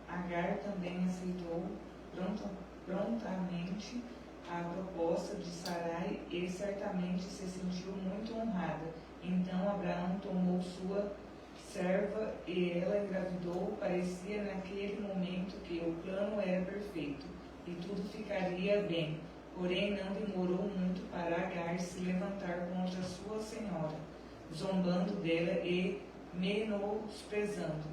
Agar também aceitou prontamente a proposta de Sarai e certamente se sentiu muito honrada. Então Abraão tomou sua serva e ela engravidou. Parecia naquele momento que o plano era perfeito e tudo ficaria bem. Porém não demorou muito para Agar se levantar contra sua senhora, zombando dela e menosprezando.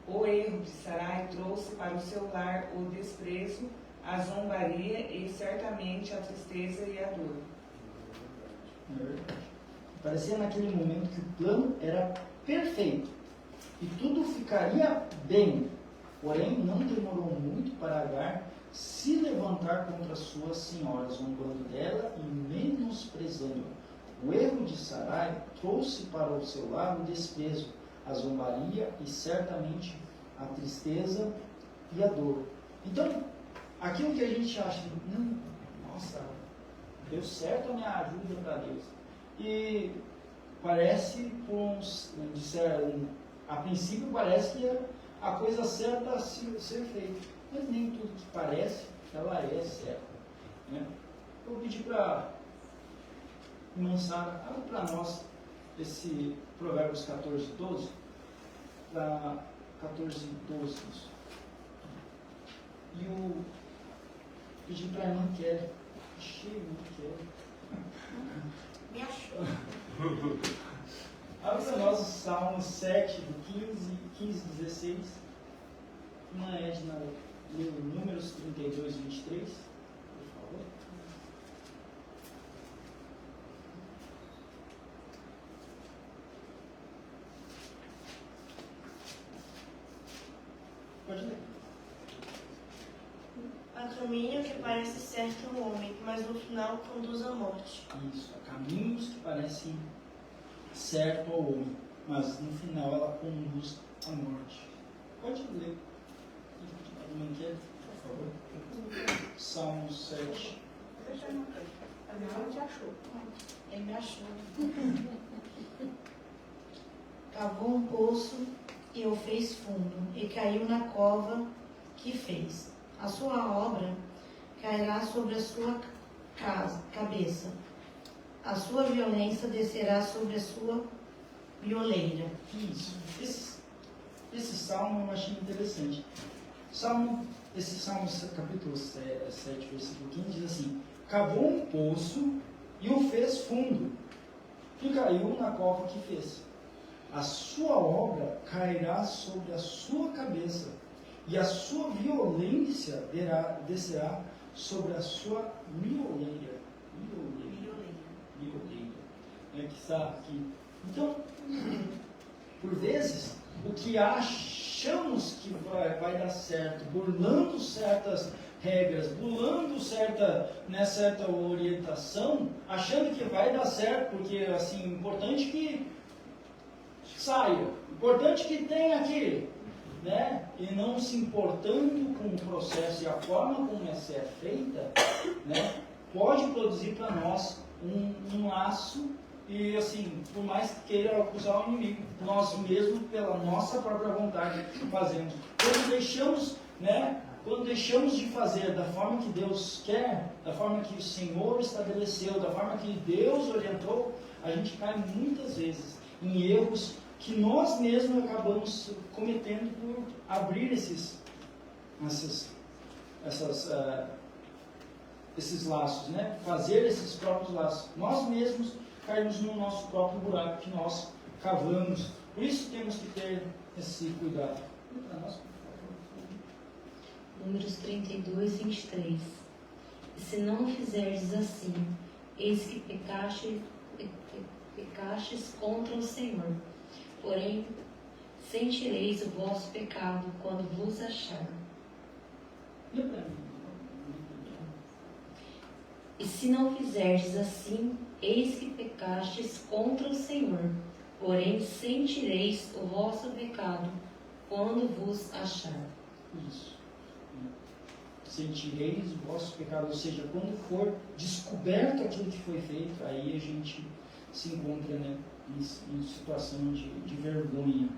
O erro de Sarai trouxe para o seu lar o desprezo, a zombaria e certamente a tristeza e a dor. É verdade. Parecia naquele momento que o plano era perfeito e tudo ficaria bem. Porém, não demorou muito para Agar se levantar contra sua senhora, zombando dela e menosprezando-a. O erro de Sarai trouxe para o seu lar o desprezo, a zombaria e certamente a tristeza e a dor. Então, aquilo que a gente acha, nossa, deu certo a minha ajuda para Deus. E parece, a princípio parece que a coisa certa a ser feita. Mas nem tudo que parece, ela é certa. Né? Eu vou pedir para irmã Sara, abre para nós esse Provérbios 14, 12. Para 14, 12. E o pedir para a irmã Kelly. Achei, irmã Kelly. Me achou. Abre para nós o Salmo 7, do 15, 16. Irmã Edna, leu Números 32, 23. Por favor. Pode ler. Há caminho que parece certo ao homem, mas no final conduz à morte. Isso, há caminhos que parecem certo ao homem, mas no final ela conduz à morte. Pode ler. Manquete, por favor. Salmo 7. Ele te achou. Ele me achou. Cavou um poço e o fez fundo, e caiu na cova que fez. A sua obra cairá sobre a sua cabeça. A sua violência descerá sobre a sua violeira. Isso. Esse salmo eu achei interessante. Esse salmo, capítulo 7, versículo 15, diz assim: cavou um poço e o fez fundo, e caiu na cova que fez. A sua obra cairá sobre a sua cabeça, e a sua violência descerá sobre a sua mioleira. Mioleira. Que está aqui. Então, por vezes, o que achamos que vai dar certo, burlando certas regras, burlando certa orientação, achando que vai dar certo, porque assim, importante que saia, importante que tenha aqui, né? E não se importando com o processo e a forma como essa é feita, né? Pode produzir para nós um laço. E assim, por mais que queira acusar o inimigo, nós mesmos, pela nossa própria vontade, fazemos. Quando deixamos de fazer da forma que Deus quer, da forma que o Senhor estabeleceu, da forma que Deus orientou, a gente cai muitas vezes em erros que nós mesmos acabamos cometendo por abrir esses laços, né? Fazer esses próprios laços. Nós mesmos caímos no nosso próprio buraco que nós cavamos. Por isso temos que ter esse cuidado. Números 32, 23. E se não fizerdes assim, eis que pecastes contra o Senhor. Porém, sentireis o vosso pecado quando vos achar. E se não fizerdes assim, eis que pecastes contra o Senhor, porém sentireis o vosso pecado quando vos achar. Isso. Sentireis o vosso pecado, ou seja, quando for descoberto aquilo que foi feito, aí a gente se encontra, né, em situação de vergonha.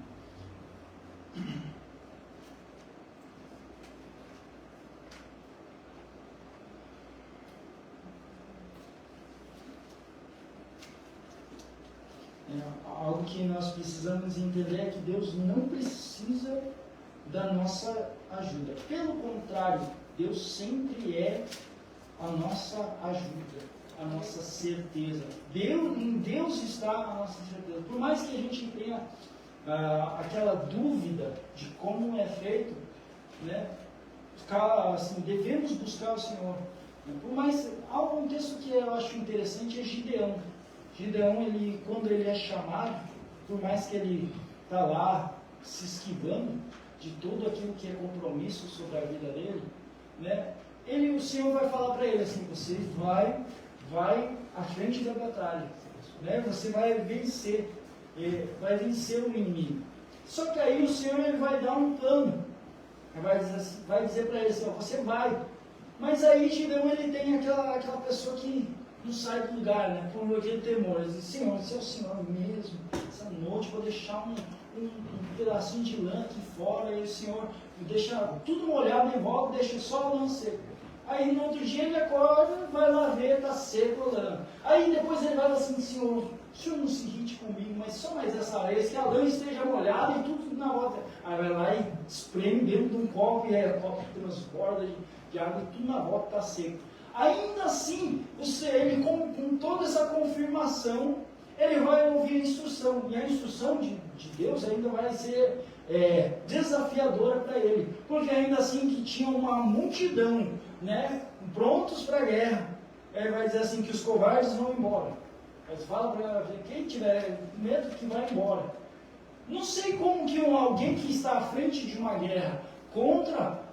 Algo que nós precisamos entender é que Deus não precisa da nossa ajuda. Pelo contrário, Deus sempre é a nossa ajuda, a nossa certeza. Em Deus está a nossa certeza. Por mais que a gente tenha aquela dúvida de como é feito, né, assim, devemos buscar o Senhor. Por mais, há um texto que eu acho interessante, é Gideão. Gideão, quando ele é chamado, por mais que ele está lá se esquivando de tudo aquilo que é compromisso sobre a vida dele, né, o Senhor vai falar para ele assim: você vai à frente da batalha, né, você vai vencer o inimigo. Só que aí o Senhor ele vai dar um plano, vai dizer para ele assim: você vai. Mas aí Gideão ele tem aquela pessoa que não sai do lugar, né? Com aquele temor. Ele diz: Senhor, se é o Senhor mesmo, essa noite vou deixar um pedacinho de lã aqui fora, e o Senhor deixa tudo molhado em volta, deixa só o lã seco. Aí no outro dia ele acorda, vai lá ver, está seco o lã. Aí depois ele vai falar assim: Senhor, o Senhor não se irrite comigo, mas só mais essa vez, que a lã esteja molhada e tudo na volta. Aí vai lá e espreme dentro de um copo, e aí o copo transborda de água e tudo na volta está seco. Ainda assim, ele com toda essa confirmação, ele vai ouvir a instrução. E a instrução de Deus ainda vai ser desafiadora para ele. Porque ainda assim que tinha uma multidão, né, prontos para a guerra. Ele vai dizer assim que os covardes vão embora. Ele fala para quem tiver medo que vai embora. Não sei como que alguém que está à frente de uma guerra contra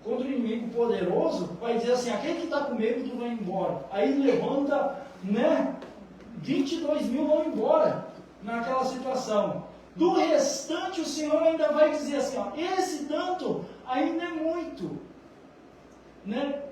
o inimigo poderoso, vai dizer assim: aquele que está com medo, tu vai embora. Aí levanta, né, 22 mil vão embora naquela situação. Do restante, o Senhor ainda vai dizer assim: esse tanto ainda é muito. Né?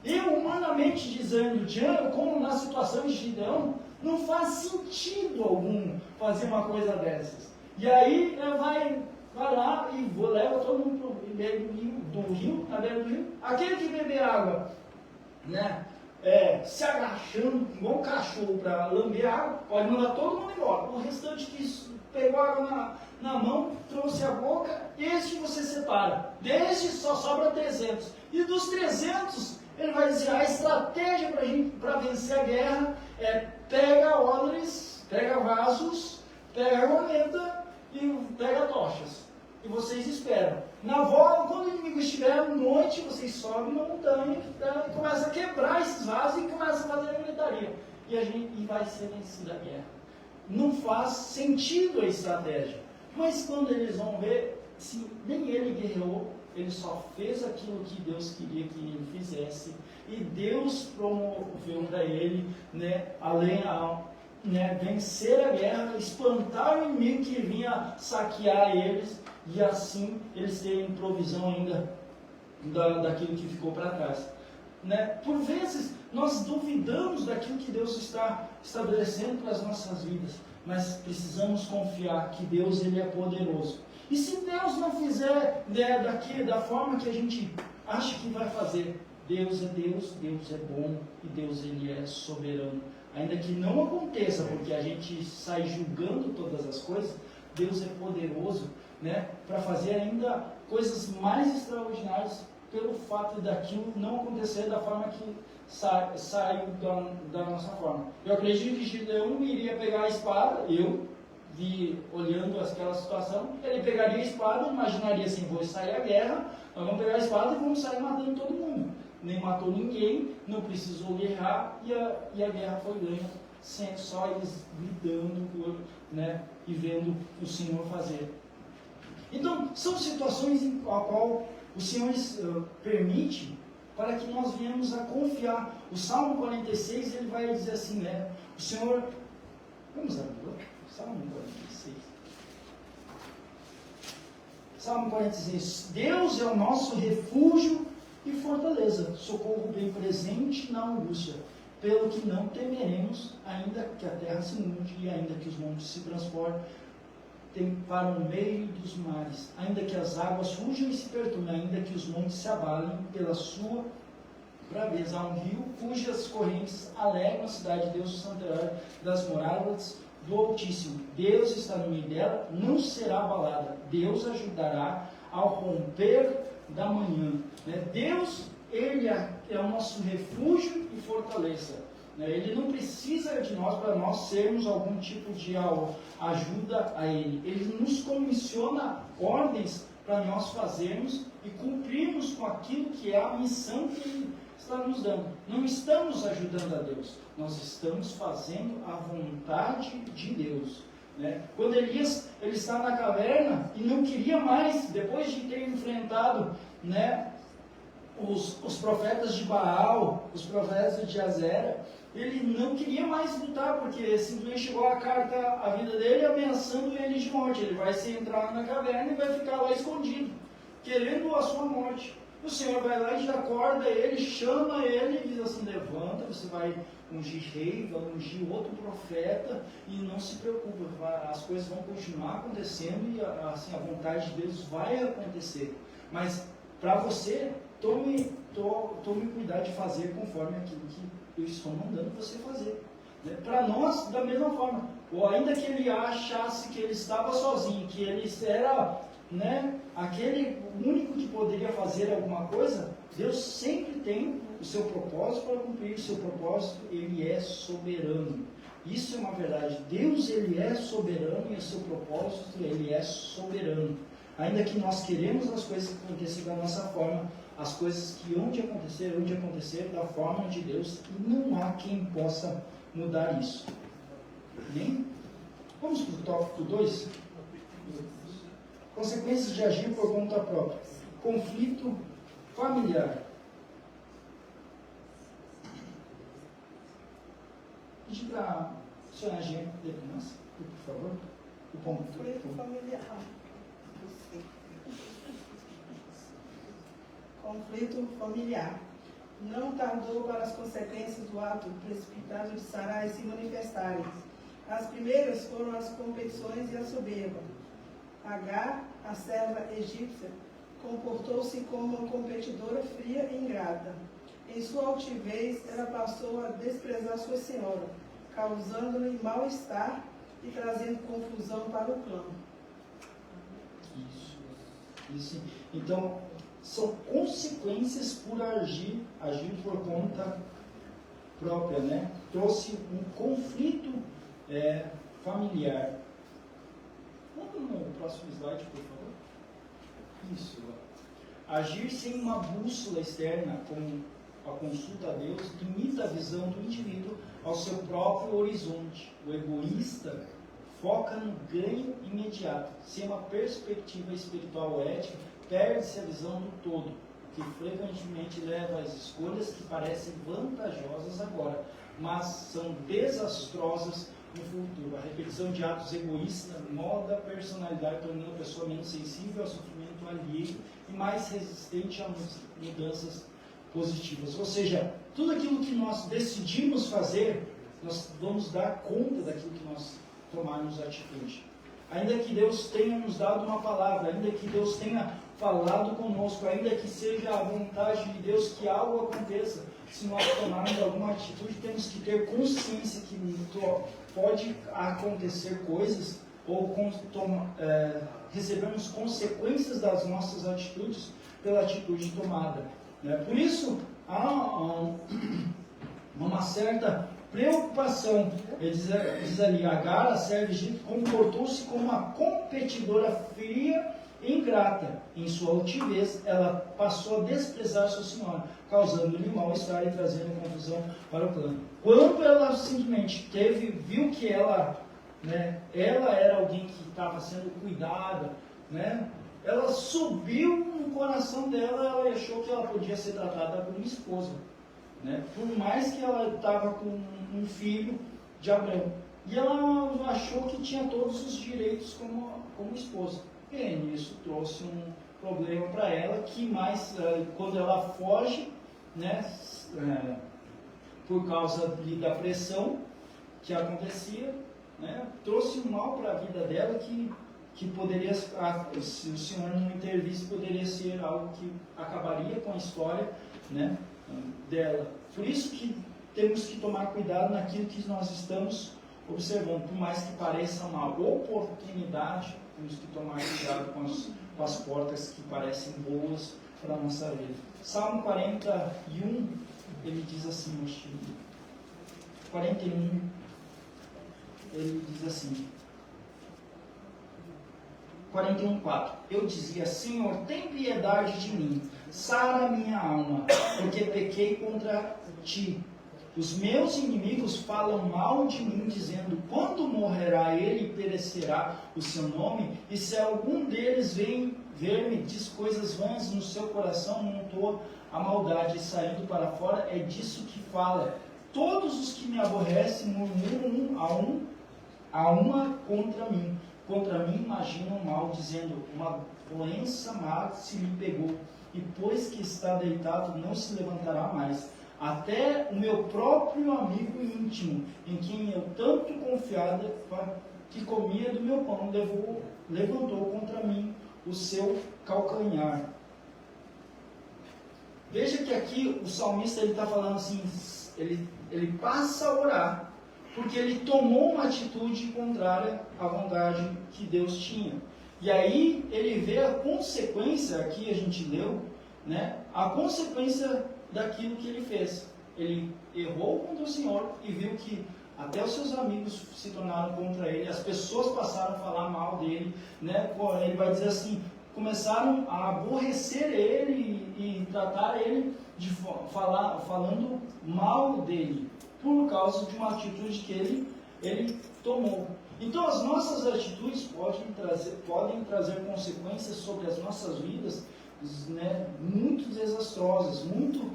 E humanamente dizendo, como na situação de Gideão, não faz sentido algum fazer uma coisa dessas. E aí vai lá e leva todo mundo para o meio do rio, na beira do rio. Aquele que beber água né, se agachando igual um cachorro para lamber água, pode mandar todo mundo embora. O restante que pegou a água na mão, trouxe a boca, este você separa. Deste só sobra 300. E dos 300, ele vai dizer, a estratégia para vencer a guerra é pega odres, pega vasos, pega argamenta e pega tochas. E vocês esperam. Na volta, quando o inimigo estiver à noite, vocês sobem na montanha e começam a quebrar esses vasos e começam a fazer a militaria. E vai ser vencida a guerra. Não faz sentido a estratégia. Mas quando eles vão ver, se nem ele guerreou, ele só fez aquilo que Deus queria que ele fizesse. E Deus promoveu para ele, vencer a guerra, espantar o inimigo que vinha saquear eles, e assim eles terem provisão ainda daquilo que ficou para trás. Por vezes nós duvidamos daquilo que Deus está estabelecendo para as nossas vidas, mas precisamos confiar que Deus ele é poderoso. E se Deus não fizer da forma que a gente acha que vai fazer, Deus é Deus, Deus é bom e Deus ele é soberano. Ainda que não aconteça, porque a gente sai julgando todas as coisas, Deus é poderoso, para fazer ainda coisas mais extraordinárias pelo fato daquilo não acontecer da forma que saiu da nossa forma. Eu acredito que Gideão iria pegar a espada, eu vi olhando aquela situação, ele pegaria a espada, imaginaria assim, vou sair a guerra, nós vamos pegar a espada e vamos sair matando todo mundo. Nem matou ninguém, não precisou guerrear, e a guerra foi ganha, só eles gritando e vendo o Senhor fazer. Então, são situações em a qual o Senhor permite para que nós venhamos a confiar. O Salmo 46, ele vai dizer assim, o Senhor... Vamos abrir o Salmo 46. Salmo 46. Deus é o nosso refúgio e fortaleza, socorro bem presente na angústia, pelo que não temeremos, ainda que a terra se inunde e ainda que os montes se transportem para o meio dos mares, ainda que as águas rujam e se perturbem, ainda que os montes se abalem pela sua braveza. Há um rio cujas correntes alegram a cidade de Deus, o santuário das moradas do Altíssimo. Deus está no meio dela, não será abalada. Deus ajudará ao romper da manhã. Deus, ele é o nosso refúgio e fortaleza. Ele não precisa de nós para nós sermos algum tipo de ajuda a Ele. Ele nos comissiona ordens para nós fazermos e cumprirmos com aquilo que é a missão que Ele está nos dando. Não estamos ajudando a Deus, nós estamos fazendo a vontade de Deus. Quando Elias ele está na caverna e não queria mais, depois de ter enfrentado os profetas de Baal, os profetas de Azera, ele não queria mais lutar, porque simplesmente chegou a carta à vida dele ameaçando ele de morte. Ele vai se entrar na caverna e vai ficar lá escondido, querendo a sua morte. O Senhor vai lá e acorda ele, chama ele e diz assim, levanta, você vai ungir rei, vai ungir outro profeta, e não se preocupe, as coisas vão continuar acontecendo e assim, a vontade de Deus vai acontecer. Mas para você, tome cuidado de fazer conforme aquilo que eu estou mandando você fazer. Para nós, da mesma forma, ou ainda que ele achasse que ele estava sozinho, que ele era aquele único que poderia fazer alguma coisa, Deus sempre tem o seu propósito para cumprir. O seu propósito, ele é soberano. Isso é uma verdade. Deus, ele é soberano e o seu propósito, ele é soberano. Ainda que nós queremos as coisas que aconteçam da nossa forma, as coisas que onde acontecer da forma de Deus, e não há quem possa mudar isso. Bem? Vamos para o tópico 2? Consequências de agir por conta própria. Conflito familiar. Pedi para a senhora Gê terminasse, por favor, o ponto. Conflito familiar. Conflito familiar. Não tardou para as consequências do ato precipitado de Sarai se manifestarem. As primeiras foram as competições e a soberba. Agar, a serva egípcia, comportou-se como uma competidora fria e ingrata. Em sua altivez, ela passou a desprezar sua senhora, causando-lhe mal-estar e trazendo confusão para o clã. Isso. Então, são consequências por agir por conta própria, né? Trouxe um conflito familiar. Vamos no próximo slide, por favor. Isso. Agir sem uma bússola externa, como a consulta a Deus, limita a visão do indivíduo ao seu próprio horizonte. O egoísta foca no ganho imediato. Sem uma perspectiva espiritual ou ética, perde-se a visão do todo, o que frequentemente leva às escolhas que parecem vantajosas agora, mas são desastrosas no futuro. A repetição de atos egoístas molda a personalidade, tornando a pessoa menos sensível ao sofrimento alheio e mais resistente a mudanças positivas. Ou seja, tudo aquilo que nós decidimos fazer, nós vamos dar conta daquilo que nós tomarmos atitude. Ainda que Deus tenha nos dado uma palavra, ainda que Deus tenha falado conosco, ainda que seja a vontade de Deus que algo aconteça, se nós tomarmos alguma atitude, temos que ter consciência que pode acontecer coisas ou recebemos consequências das nossas atitudes pela atitude tomada. Por isso, há uma certa preocupação. Ele diz ali, Agar, a serva egípcia, comportou-se como uma competidora fria e ingrata. Em sua altivez, ela passou a desprezar sua senhora, causando-lhe mal-estar e trazendo confusão para o clã. Quando ela simplesmente viu que ela era alguém que estava sendo cuidada, ela subiu no coração dela, ela achou que ela podia ser tratada como esposa. Por mais que ela estava com um filho de Abraão. E ela achou que tinha todos os direitos como esposa. E isso trouxe um problema para ela, que mais, quando ela foge, por causa da pressão que acontecia, trouxe um mal para a vida dela que poderia, se o Senhor não intervisse, poderia ser algo que acabaria com a história dela. Por isso que temos que tomar cuidado naquilo que nós estamos observando, por mais que pareça uma oportunidade, temos que tomar cuidado com as portas que parecem boas para a nossa vida. Salmo 41, ele diz assim, 41, ele diz assim, 41:4. Eu dizia, Senhor, tem piedade de mim, sara minha alma, porque pequei contra ti. Os meus inimigos falam mal de mim, dizendo, quando morrerá ele e perecerá o seu nome? E se algum deles vem ver-me, diz coisas vãs no seu coração, montou a maldade, saindo para fora, é disso que fala. Todos os que me aborrecem murmuram a uma contra mim. Contra mim imaginam mal, dizendo, uma doença má se lhe pegou, e pois que está deitado, não se levantará mais. Até o meu próprio amigo íntimo, em quem eu tanto confiava, que comia do meu pão, levantou contra mim o seu calcanhar. Veja que aqui o salmista está falando assim, ele passa a orar, porque ele tomou uma atitude contrária à vontade que Deus tinha. E aí ele vê a consequência, aqui a gente leu, a consequência daquilo que ele fez. Ele errou contra o Senhor e viu que até os seus amigos se tornaram contra ele, as pessoas passaram a falar mal dele, Ele vai dizer assim, começaram a aborrecer ele e tratar ele falando mal dele, por causa de uma atitude que ele tomou. Então as nossas atitudes podem trazer consequências sobre as nossas vidas, muito desastrosas, muito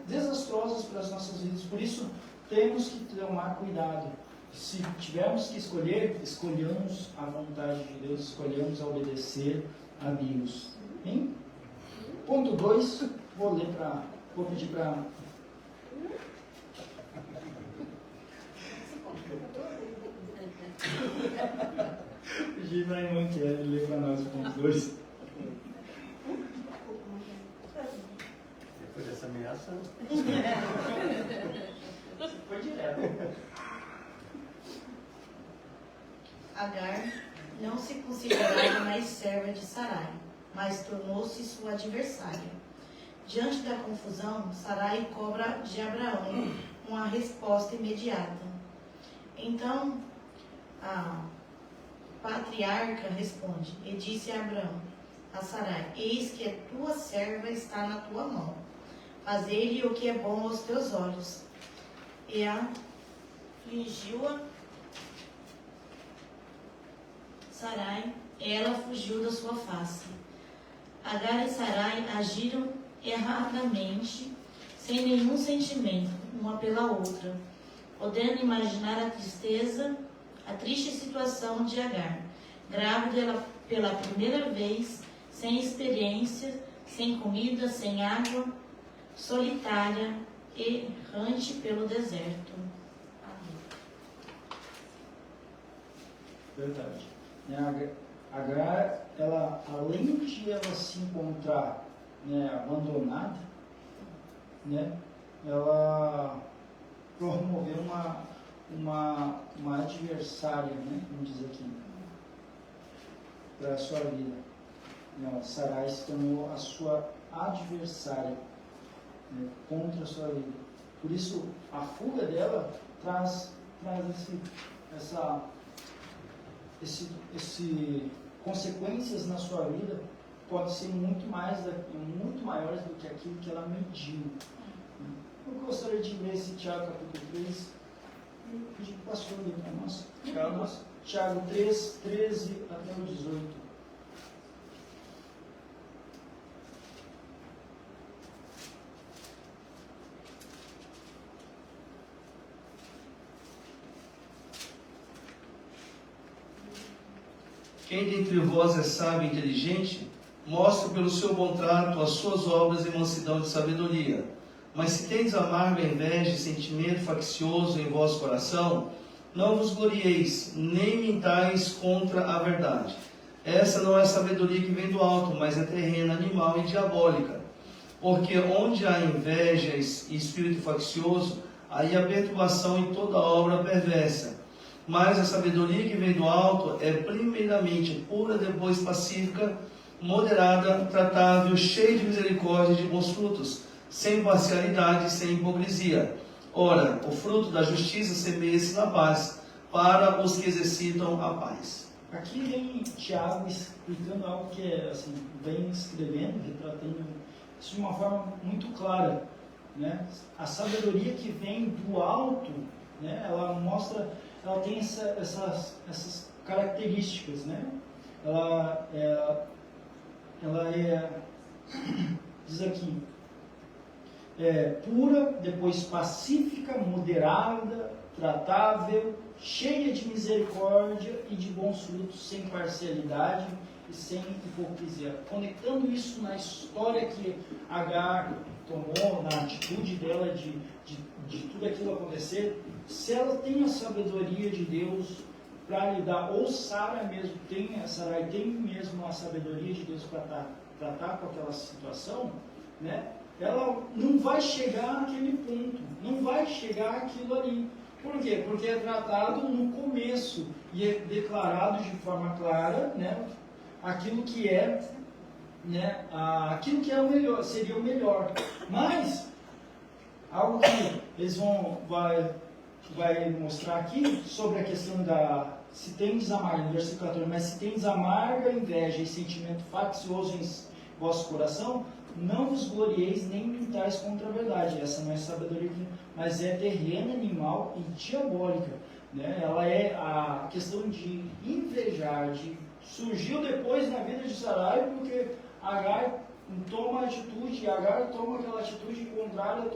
desastrosas para as nossas vidas. Por isso temos que tomar cuidado. Se tivermos que escolher, escolhamos a vontade de Deus, escolhamos a obedecer a Deus. Hein? Ponto 2, vou pedir para... Pedir para a irmã que ler para nós o ponto 2. Agar não se considerava mais serva de Sarai, mas tornou-se sua adversária. Diante da confusão, Sarai cobra de Abraão uma resposta imediata. Então, a patriarca responde e disse a Abraão, a Sarai, eis que a tua serva está na tua mão. Fazei-lhe o que é bom aos teus olhos. E afligiu-a Sarai, ela fugiu da sua face. Agar e Sarai agiram erradamente, sem nenhum sentimento, uma pela outra, podendo imaginar a triste situação de Agar, grávida pela primeira vez, sem experiência, sem comida, sem água, solitária, errante pelo deserto. Verdade. Agar, ela, além de ela se encontrar, né, abandonada, né, ela promoveu uma adversária, né, vamos dizer aqui, para a sua vida. Sarai se tornou a sua adversária, né, contra a sua vida. Por isso, a fuga dela traz consequências na sua vida, pode ser muito maiores do que aquilo que ela mediu. Eu gostaria de ler esse Tiago capítulo 3, e pedir para o pastor ler para nós. Tiago 3, 13 até o 18. Quem dentre vós é sábio e inteligente, mostre pelo seu bom trato as suas obras e mansidão de sabedoria. Mas se tendes amarga inveja e sentimento faccioso em vosso coração, não vos glorieis, nem mintais contra a verdade. Essa não é sabedoria que vem do alto, mas é terrena, animal e diabólica. Porque onde há inveja e espírito faccioso, aí há perturbação e toda obra perversa. Mas a sabedoria que vem do alto é primeiramente pura, depois pacífica, moderada, tratável, cheia de misericórdia e de bons frutos, sem parcialidade e sem hipocrisia. Ora, o fruto da justiça semeia-se na paz, para os que exercitam a paz. Aqui vem Tiago explicando algo que é, assim, vem escrevendo, retratando isso de uma forma muito clara, né? A sabedoria que vem do alto, né? Ela tem essas características, né? Ela diz aqui, pura, depois pacífica, moderada, tratável, cheia de misericórdia e de bons frutos, sem parcialidade e sem hipocrisia. Conectando isso na história que Agar tomou, na atitude dela de tudo aquilo acontecer, se ela tem a sabedoria de Deus para lidar, ou Sarai tem mesmo a sabedoria de Deus para tratar com aquela situação, né? Ela não vai chegar naquele ponto, não vai chegar aquilo ali. Por quê? Porque é tratado no começo e é declarado de forma clara, né, aquilo que é, né, aquilo que é o melhor, seria o melhor. Mas algo que eles vai mostrar aqui sobre a questão se tendes amarga, no versículo 14, mas se tendes amarga inveja e sentimento faccioso em vosso coração, não vos glorieis nem mintais contra a verdade. Essa não é sabedoria, mas é terrena, animal e diabólica, né? Ela é a questão de invejar, surgiu depois na vida de Sarai, porque Agar toma atitude, Agar toma aquela atitude contrária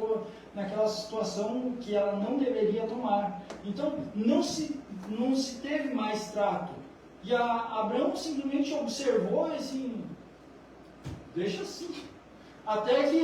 naquela situação que ela não deveria tomar. Então, não se teve mais trato. E Abraão simplesmente observou e assim, deixa assim. Até que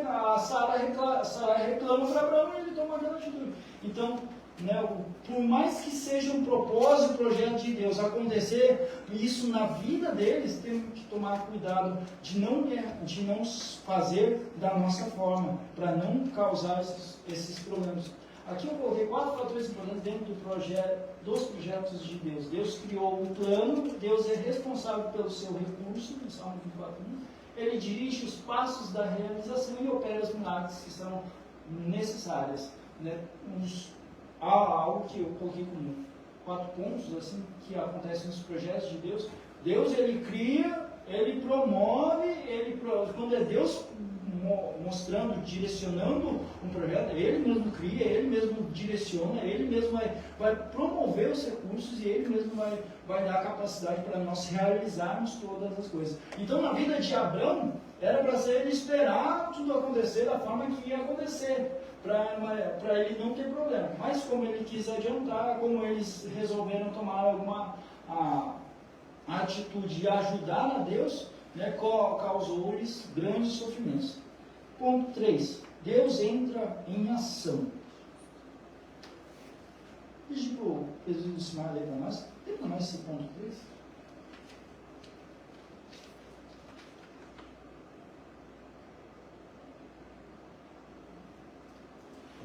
a Sarai reclama para Abraão e ele toma aquela atitude. Então, né, por mais que seja um propósito, projeto de Deus acontecer, isso na vida deles, temos que tomar cuidado de não fazer da nossa forma, para não causar esses problemas. Aqui eu coloquei 4 fatores importantes dentro dos projetos de Deus. Deus criou um plano, Deus é responsável pelo seu recurso, no Salmo 24:1. Ele dirige os passos da realização e opera os milagres que são necessários. Né? Algo que eu coloquei como 4 pontos assim, que acontecem nos projetos de Deus. Deus, ele cria, ele promove, quando é Deus mostrando, direcionando um projeto, ele mesmo cria, ele mesmo direciona, ele mesmo vai promover os recursos e ele mesmo vai dar a capacidade para nós realizarmos todas as coisas. Então, na vida de Abrão, era para ele esperar tudo acontecer da forma que ia acontecer, para ele não ter problema. Mas como ele quis adiantar, como eles resolveram tomar alguma atitude de ajudar a Deus, né, causou-lhes grandes sofrimentos. Ponto 3. Deus entra em ação. Deixa para o presídio do Simar ler para nós. Tem para nós esse ponto 3?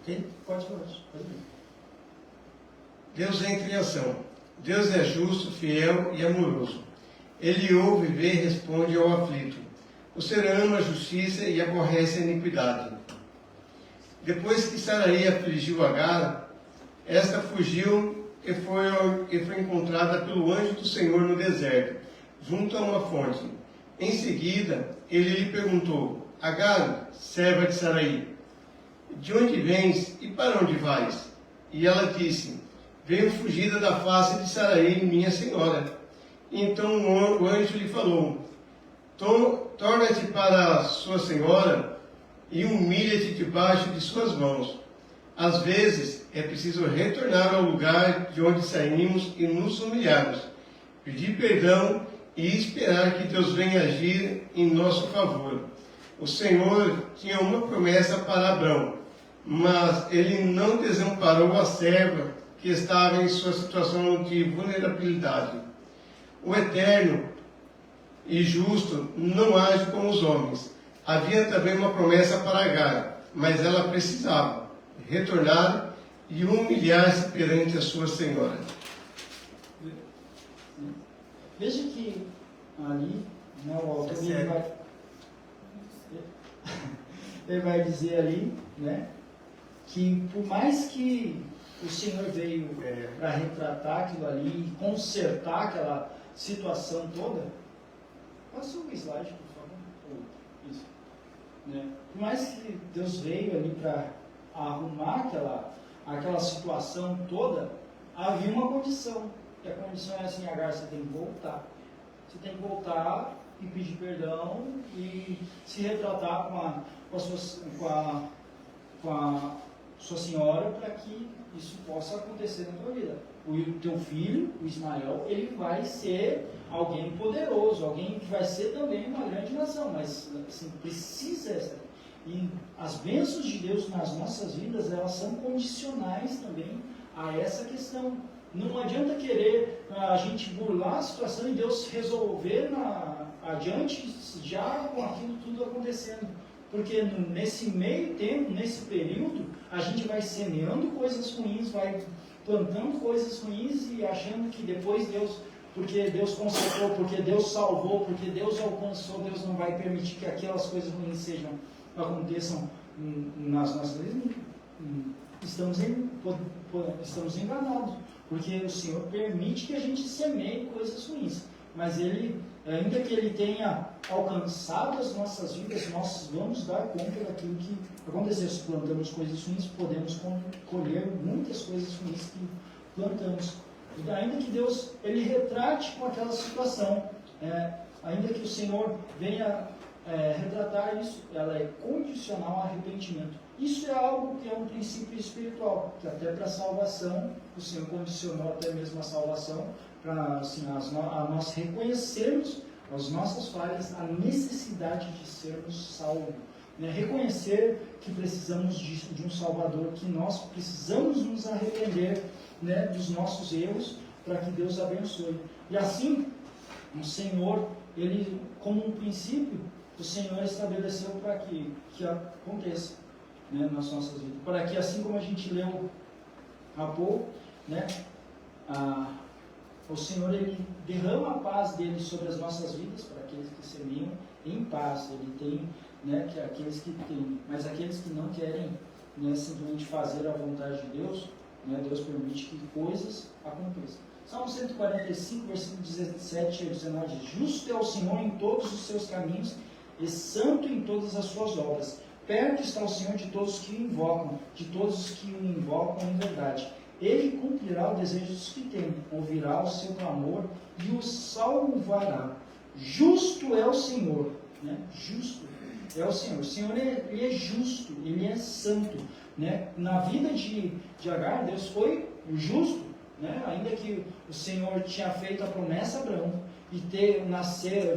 Ok? Pode ver. Deus entra em ação. Deus é justo, fiel e amoroso. Ele ouve, vê e responde ao aflito. O Senhor ama a justiça e aborrece a iniquidade. Depois que Saraí afligiu Agar, esta fugiu e foi encontrada pelo anjo do Senhor no deserto, junto a uma fonte. Em seguida, ele lhe perguntou: Agar, serva de Saraí, de onde vens e para onde vais? E ela disse: venho fugida da face de Saraí, minha senhora. Então o anjo lhe falou: torna-te para sua senhora e humilha-te debaixo de suas mãos. Às vezes é preciso retornar ao lugar de onde saímos e nos humilharmos, pedir perdão e esperar que Deus venha agir em nosso favor. O Senhor tinha uma promessa para Abrão, mas ele não desamparou a serva que estava em sua situação de vulnerabilidade. O Eterno e justo não age como os homens. Havia também uma promessa para Agar, mas ela precisava retornar e humilhar-se perante a sua senhora. Veja que ali, né, o autor ele vai dizer ali, né, que por mais que o Senhor veio para retratar aquilo ali, consertar aquela situação toda. Passa o slide, por favor. Isso. Né? Por mais que Deus veio ali para arrumar aquela situação toda, havia uma condição. E a condição é assim: Agar, você tem que voltar. Você tem que voltar e pedir perdão e se retratar com a sua senhora, para que isso possa acontecer na tua vida. O teu filho, o Ismael, ele vai ser alguém poderoso, alguém que vai ser também uma grande nação, mas assim, precisa. E as bênçãos de Deus nas nossas vidas, elas são condicionais também a essa questão. Não adianta querer a gente burlar a situação e Deus resolver adiante já com aquilo tudo acontecendo. Porque nesse meio tempo, nesse período, a gente vai semeando coisas ruins, vai plantando coisas ruins e achando que depois Deus, porque Deus consertou, porque Deus salvou, porque Deus alcançou, Deus não vai permitir que aquelas coisas ruins aconteçam nas nossas vidas. Estamos enganados, porque o Senhor permite que a gente semeie coisas ruins, mas Ele, ainda que Ele tenha alcançado as nossas vidas, nós vamos dar conta daquilo que aconteceu. Se plantamos coisas ruins, podemos colher muitas coisas ruins que plantamos. E ainda que Deus Ele retrate com aquela situação, ainda que o Senhor venha retratar isso, ela é condicional ao arrependimento. Isso é algo que é um princípio espiritual, que até para a salvação, o Senhor condicionou até mesmo a salvação, para assim, nós reconhecermos as nossas falhas, a necessidade de sermos salvos. Né? Reconhecer que precisamos de um Salvador, que nós precisamos nos arrepender, né, dos nossos erros, para que Deus abençoe. E assim, o Senhor, Ele, como um princípio, o Senhor estabeleceu para que aconteça. né, nas nossas vidas. Para que, assim como a gente leu há pouco, né, o Senhor ele derrama a paz dele sobre as nossas vidas, para aqueles que semeiam em paz. Ele tem, né, que aqueles que têm, mas aqueles que não querem, né, simplesmente fazer a vontade de Deus, né, Deus permite que coisas aconteçam. Salmo 145, versículo 17 a 19 diz: Justo é o Senhor em todos os seus caminhos e santo em todas as suas obras. Perto está o Senhor de todos que o invocam, de todos os que o invocam em verdade. Ele cumprirá o desejo dos que temem, ouvirá o seu clamor e o salvará. Justo é o Senhor, né? Justo é o Senhor. O Senhor ele é justo, ele é santo, né? Na vida de Agar, Deus foi justo, né? Ainda que o Senhor tinha feito a promessa a Abraão e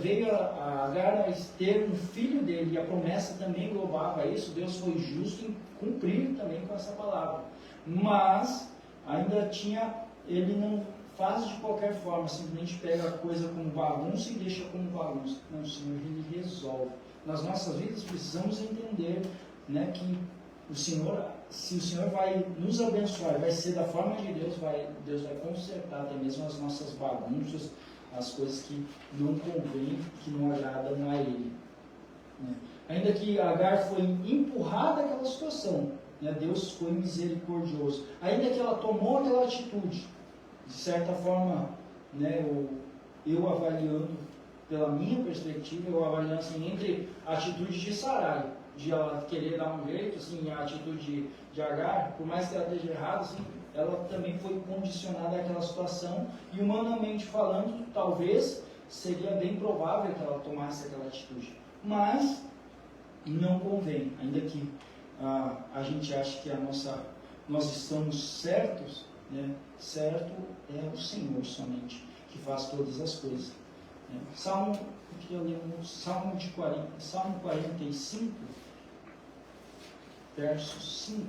veio a Agar a ter um filho dele, e a promessa também englobava isso, Deus foi justo em cumprir também com essa palavra. Mas ainda ele não faz de qualquer forma, simplesmente pega a coisa como bagunça e deixa como bagunça. Não, o Senhor ele resolve. Nas nossas vidas precisamos entender, né, que se o Senhor vai nos abençoar, vai ser da forma de Deus, Deus vai consertar até mesmo as nossas bagunças, as coisas que não convêm, que não agradam a Ele. Né? Ainda que Agar foi empurrada àquela situação, né, Deus foi misericordioso. Ainda que ela tomou aquela atitude, de certa forma, né, eu avaliando, pela minha perspectiva, eu avaliando assim, entre a atitude de Sarai, de ela querer dar um jeito, assim, a atitude de Agar, por mais que ela esteja errada, assim, ela também foi condicionada àquela situação, e humanamente falando, talvez seria bem provável que ela tomasse aquela atitude, mas não convém, ainda que a gente ache que nós estamos certos, né? Certo é o Senhor somente, que faz todas as coisas. Né? Salmo 45, verso 5.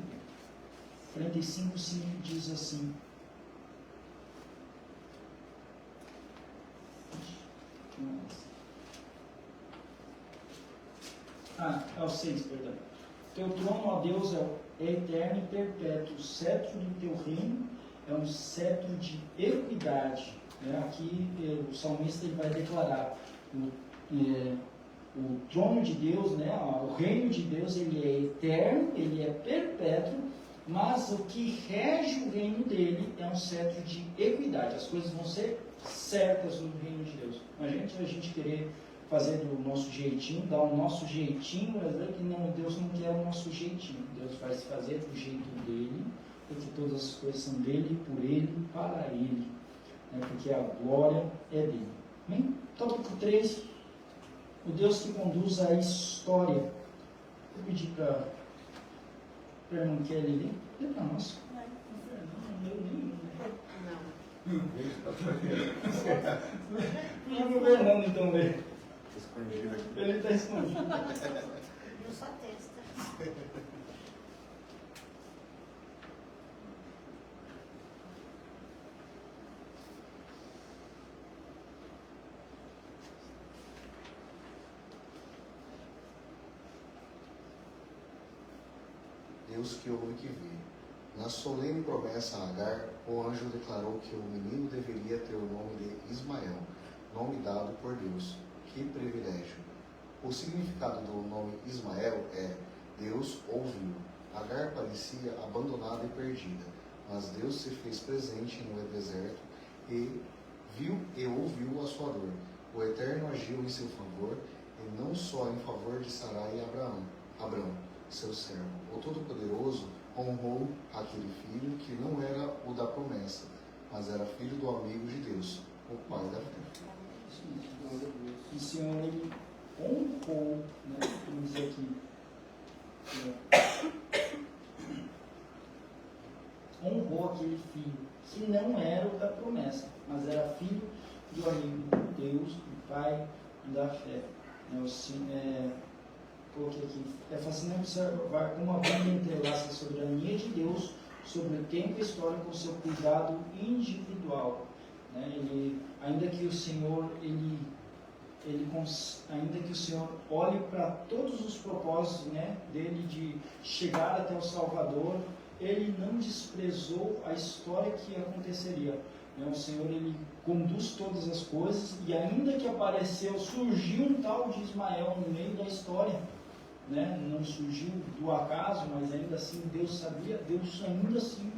45, 5 diz assim: é o 6, perdão. Teu trono, ó Deus, é eterno e perpétuo. O cetro do teu reino é um cetro de equidade. Né? Aqui o salmista ele vai declarar o trono de Deus, né? O reino de Deus, ele é eterno, ele é perpétuo, mas o que rege o reino dele é um cetro de equidade. As coisas vão ser certas no reino de Deus. Não adianta a gente querer fazer do nosso jeitinho, dar o nosso jeitinho, mas é que não, Deus não quer o nosso jeitinho. Deus vai se fazer do jeito dele, porque todas as coisas são dele, por ele e para ele. Né? Porque a glória é dele. Amém? Tópico 3. O Deus que conduz a história. Vou pedir para a irmã Kelly ler. Lê para nós. Não leu nenhum. Não. Não, Fernando, então, lê. Ele está escondido. Viu sua testa. Deus que ouve e que vê. Na solene promessa a Agar, o anjo declarou que o menino deveria ter o nome de Ismael, nome dado por Deus. Que privilégio! O significado do nome Ismael é Deus ouviu. Agar parecia abandonada e perdida, mas Deus se fez presente no deserto e viu e ouviu a sua dor. O Eterno agiu em seu favor, e não só em favor de Sarai e Abrão, seu servo. O Todo-Poderoso honrou aquele filho que não era o da promessa, mas era filho do amigo de Deus, o Pai da fé. O Senhor ele honrou, né? Vamos dizer aqui, honrou aquele filho que não era o da promessa, mas era filho do amigo de Deus, do Pai da fé. Coloquei aqui, é fascinante observar como a Bíblia entrelaça a soberania de Deus sobre o tempo e a história com o seu cuidado individual. Né? Ainda que o Senhor ele ainda que o Senhor olhe para todos os propósitos, né, dele de chegar até o Salvador, ele não desprezou a história que aconteceria. O Senhor, ele conduz todas as coisas, e ainda que surgiu um tal de Ismael no meio da história, né? Não surgiu do acaso, mas ainda assim Deus sabia, Deus ainda assim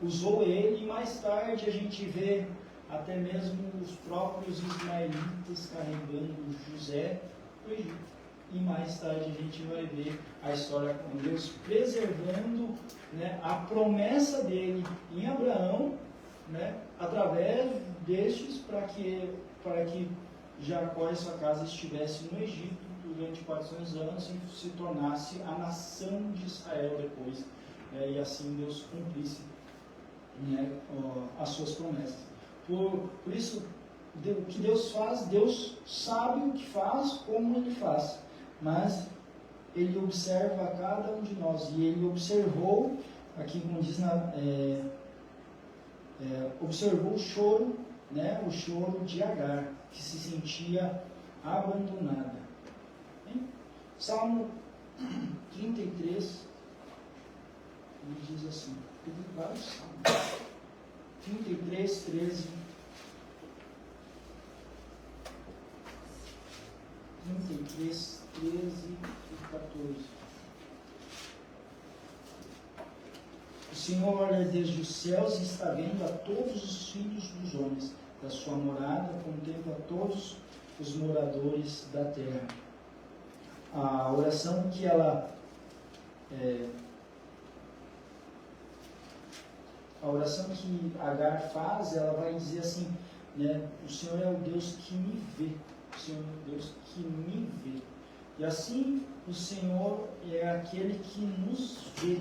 usou ele, e mais tarde a gente vê até mesmo os próprios ismaelitas carregando José para o Egito. E mais tarde a gente vai ver a história com Deus preservando, né, a promessa dele em Abraão, né, através destes, para que Jacó e sua casa estivessem no Egito durante 400 anos e se tornasse a nação de Israel depois, né, e assim Deus cumprisse, né, as suas promessas. Por isso, o que Deus faz, Deus sabe o que faz, como Ele faz, mas Ele observa a cada um de nós, e Ele observou, aqui como diz, observou o choro, né, o choro de Agar, que se sentia abandonada. Hein? Salmo 33, ele diz assim, tem vários salmos, 33, 13, 33, 13 e 14. O Senhor olha desde os céus e está vendo a todos os filhos dos homens. Da sua morada contempla todos os moradores da terra. A oração que ela... a oração que Agar faz, ela vai dizer assim, né, o Senhor é o Deus que me vê. O Senhor é o Deus que me vê. E assim, o Senhor é aquele que nos vê,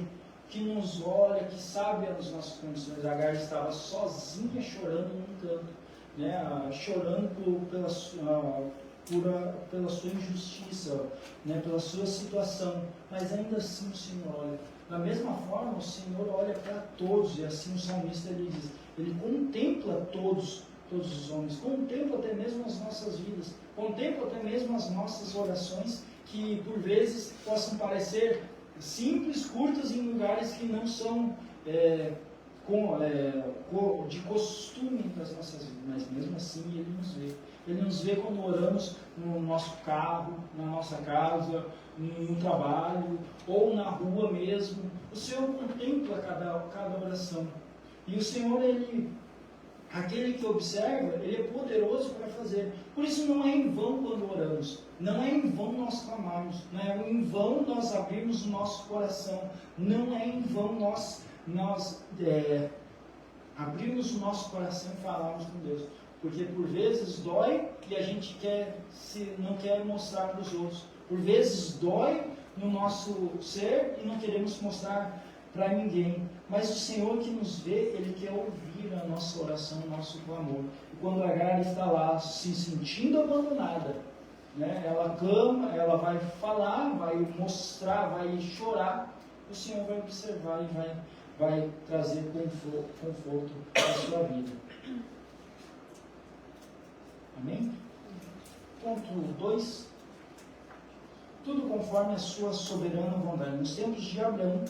que nos olha, que sabe as nossas condições. Agar estava sozinha chorando num canto, né, chorando pela sua injustiça, né, pela sua situação, mas ainda assim o Senhor olha. Da mesma forma, o Senhor olha para todos, e assim o salmista ele diz, ele contempla todos os homens, contempla até mesmo as nossas vidas, contempla até mesmo as nossas orações, que por vezes possam parecer simples, curtas, em lugares que não são de costume das nossas vidas, mas mesmo assim Ele nos vê. Ele nos vê quando oramos no nosso carro, na nossa casa, no trabalho, ou na rua mesmo. O Senhor contempla cada oração. E o Senhor, aquele que observa, Ele é poderoso para fazer. Por isso não é em vão quando oramos, não é em vão nós clamarmos, não é em vão nós abrirmos o nosso coração, não é em vão nós abrirmos o nosso coração e falarmos com Deus. Porque por vezes dói e a gente não quer mostrar para os outros. Por vezes dói no nosso ser e não queremos mostrar para ninguém. Mas o Senhor que nos vê, Ele quer ouvir a nossa oração, o nosso clamor. E quando a Agar está lá se sentindo abandonada, né, ela clama, ela vai falar, vai mostrar, vai chorar, o Senhor vai observar e vai trazer conforto à sua vida. Amém? Ponto 2. Tudo conforme a sua soberana vontade. Nos tempos de Abraão,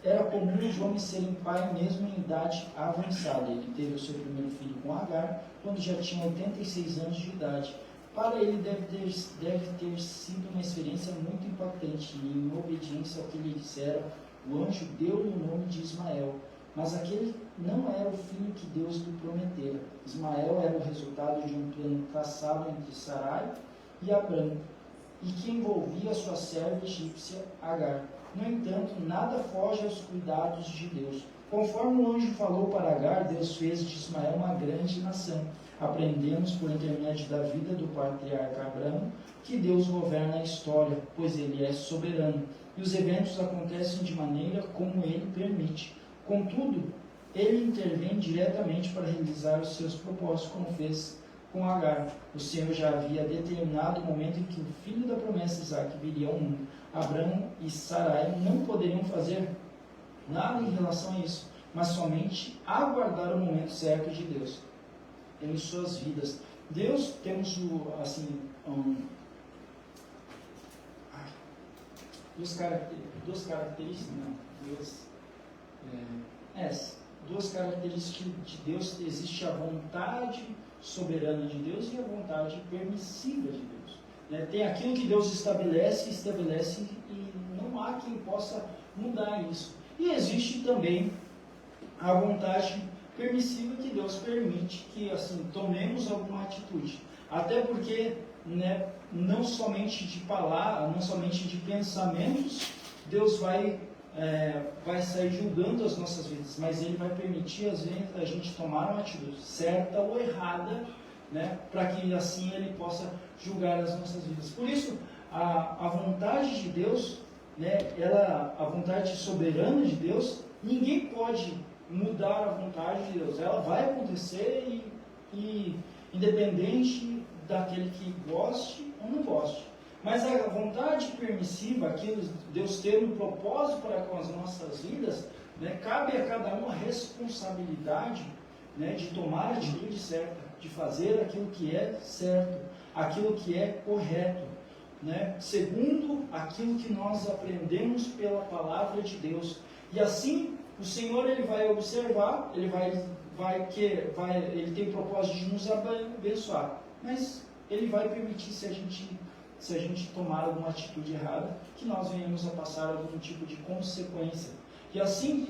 era comum os homens serem pai mesmo em idade avançada. Ele teve o seu primeiro filho com Agar, quando já tinha 86 anos de idade. Para ele deve ter sido uma experiência muito impactante, e em obediência ao que lhe dissera, o anjo deu-lhe o nome de Ismael. Mas aquele não era o filho que Deus lhe prometera. Ismael era o resultado de um plano traçado entre Sarai e Abrão, e que envolvia a sua serva egípcia Agar. No entanto, nada foge aos cuidados de Deus. Conforme o anjo falou para Agar, Deus fez de Ismael uma grande nação. Aprendemos, por intermédio da vida do patriarca Abraão, que Deus governa a história, pois Ele é soberano, e os eventos acontecem de maneira como Ele permite. Contudo, Ele intervém diretamente para realizar os seus propósitos, como fez com Agar. O Senhor já havia determinado o momento em que o filho da promessa Isaque viria ao mundo. Abraão e Sarai não poderiam fazer nada em relação a isso, mas somente aguardar o momento certo de Deus em suas vidas. Deus, temos duas características, duas características de Deus. Existe a vontade soberana de Deus e a vontade permissiva de Deus. Né? Tem aquilo que Deus estabelece e não há quem possa mudar isso. E existe também a vontade permissiva, que Deus permite que assim tomemos alguma atitude. Até porque, né, não somente de palavras, não somente de pensamentos, Deus vai sair julgando as nossas vidas, mas Ele vai permitir às vezes a gente tomar uma atitude certa ou errada, né, para que assim Ele possa julgar as nossas vidas. Por isso, a vontade de Deus, né, a vontade soberana de Deus, ninguém pode mudar a vontade de Deus. Ela vai acontecer e independente daquele que goste ou não goste. Mas a vontade permissiva, aquilo Deus ter um propósito para com as nossas vidas, né, cabe a cada um a responsabilidade, né, de tomar a atitude certa, de fazer aquilo que é certo, aquilo que é correto, né, segundo aquilo que nós aprendemos pela palavra de Deus. E assim o Senhor ele vai observar, ele tem o propósito de nos abençoar, mas Ele vai permitir, se a gente tomar alguma atitude errada, que nós venhamos a passar algum tipo de consequência. E assim,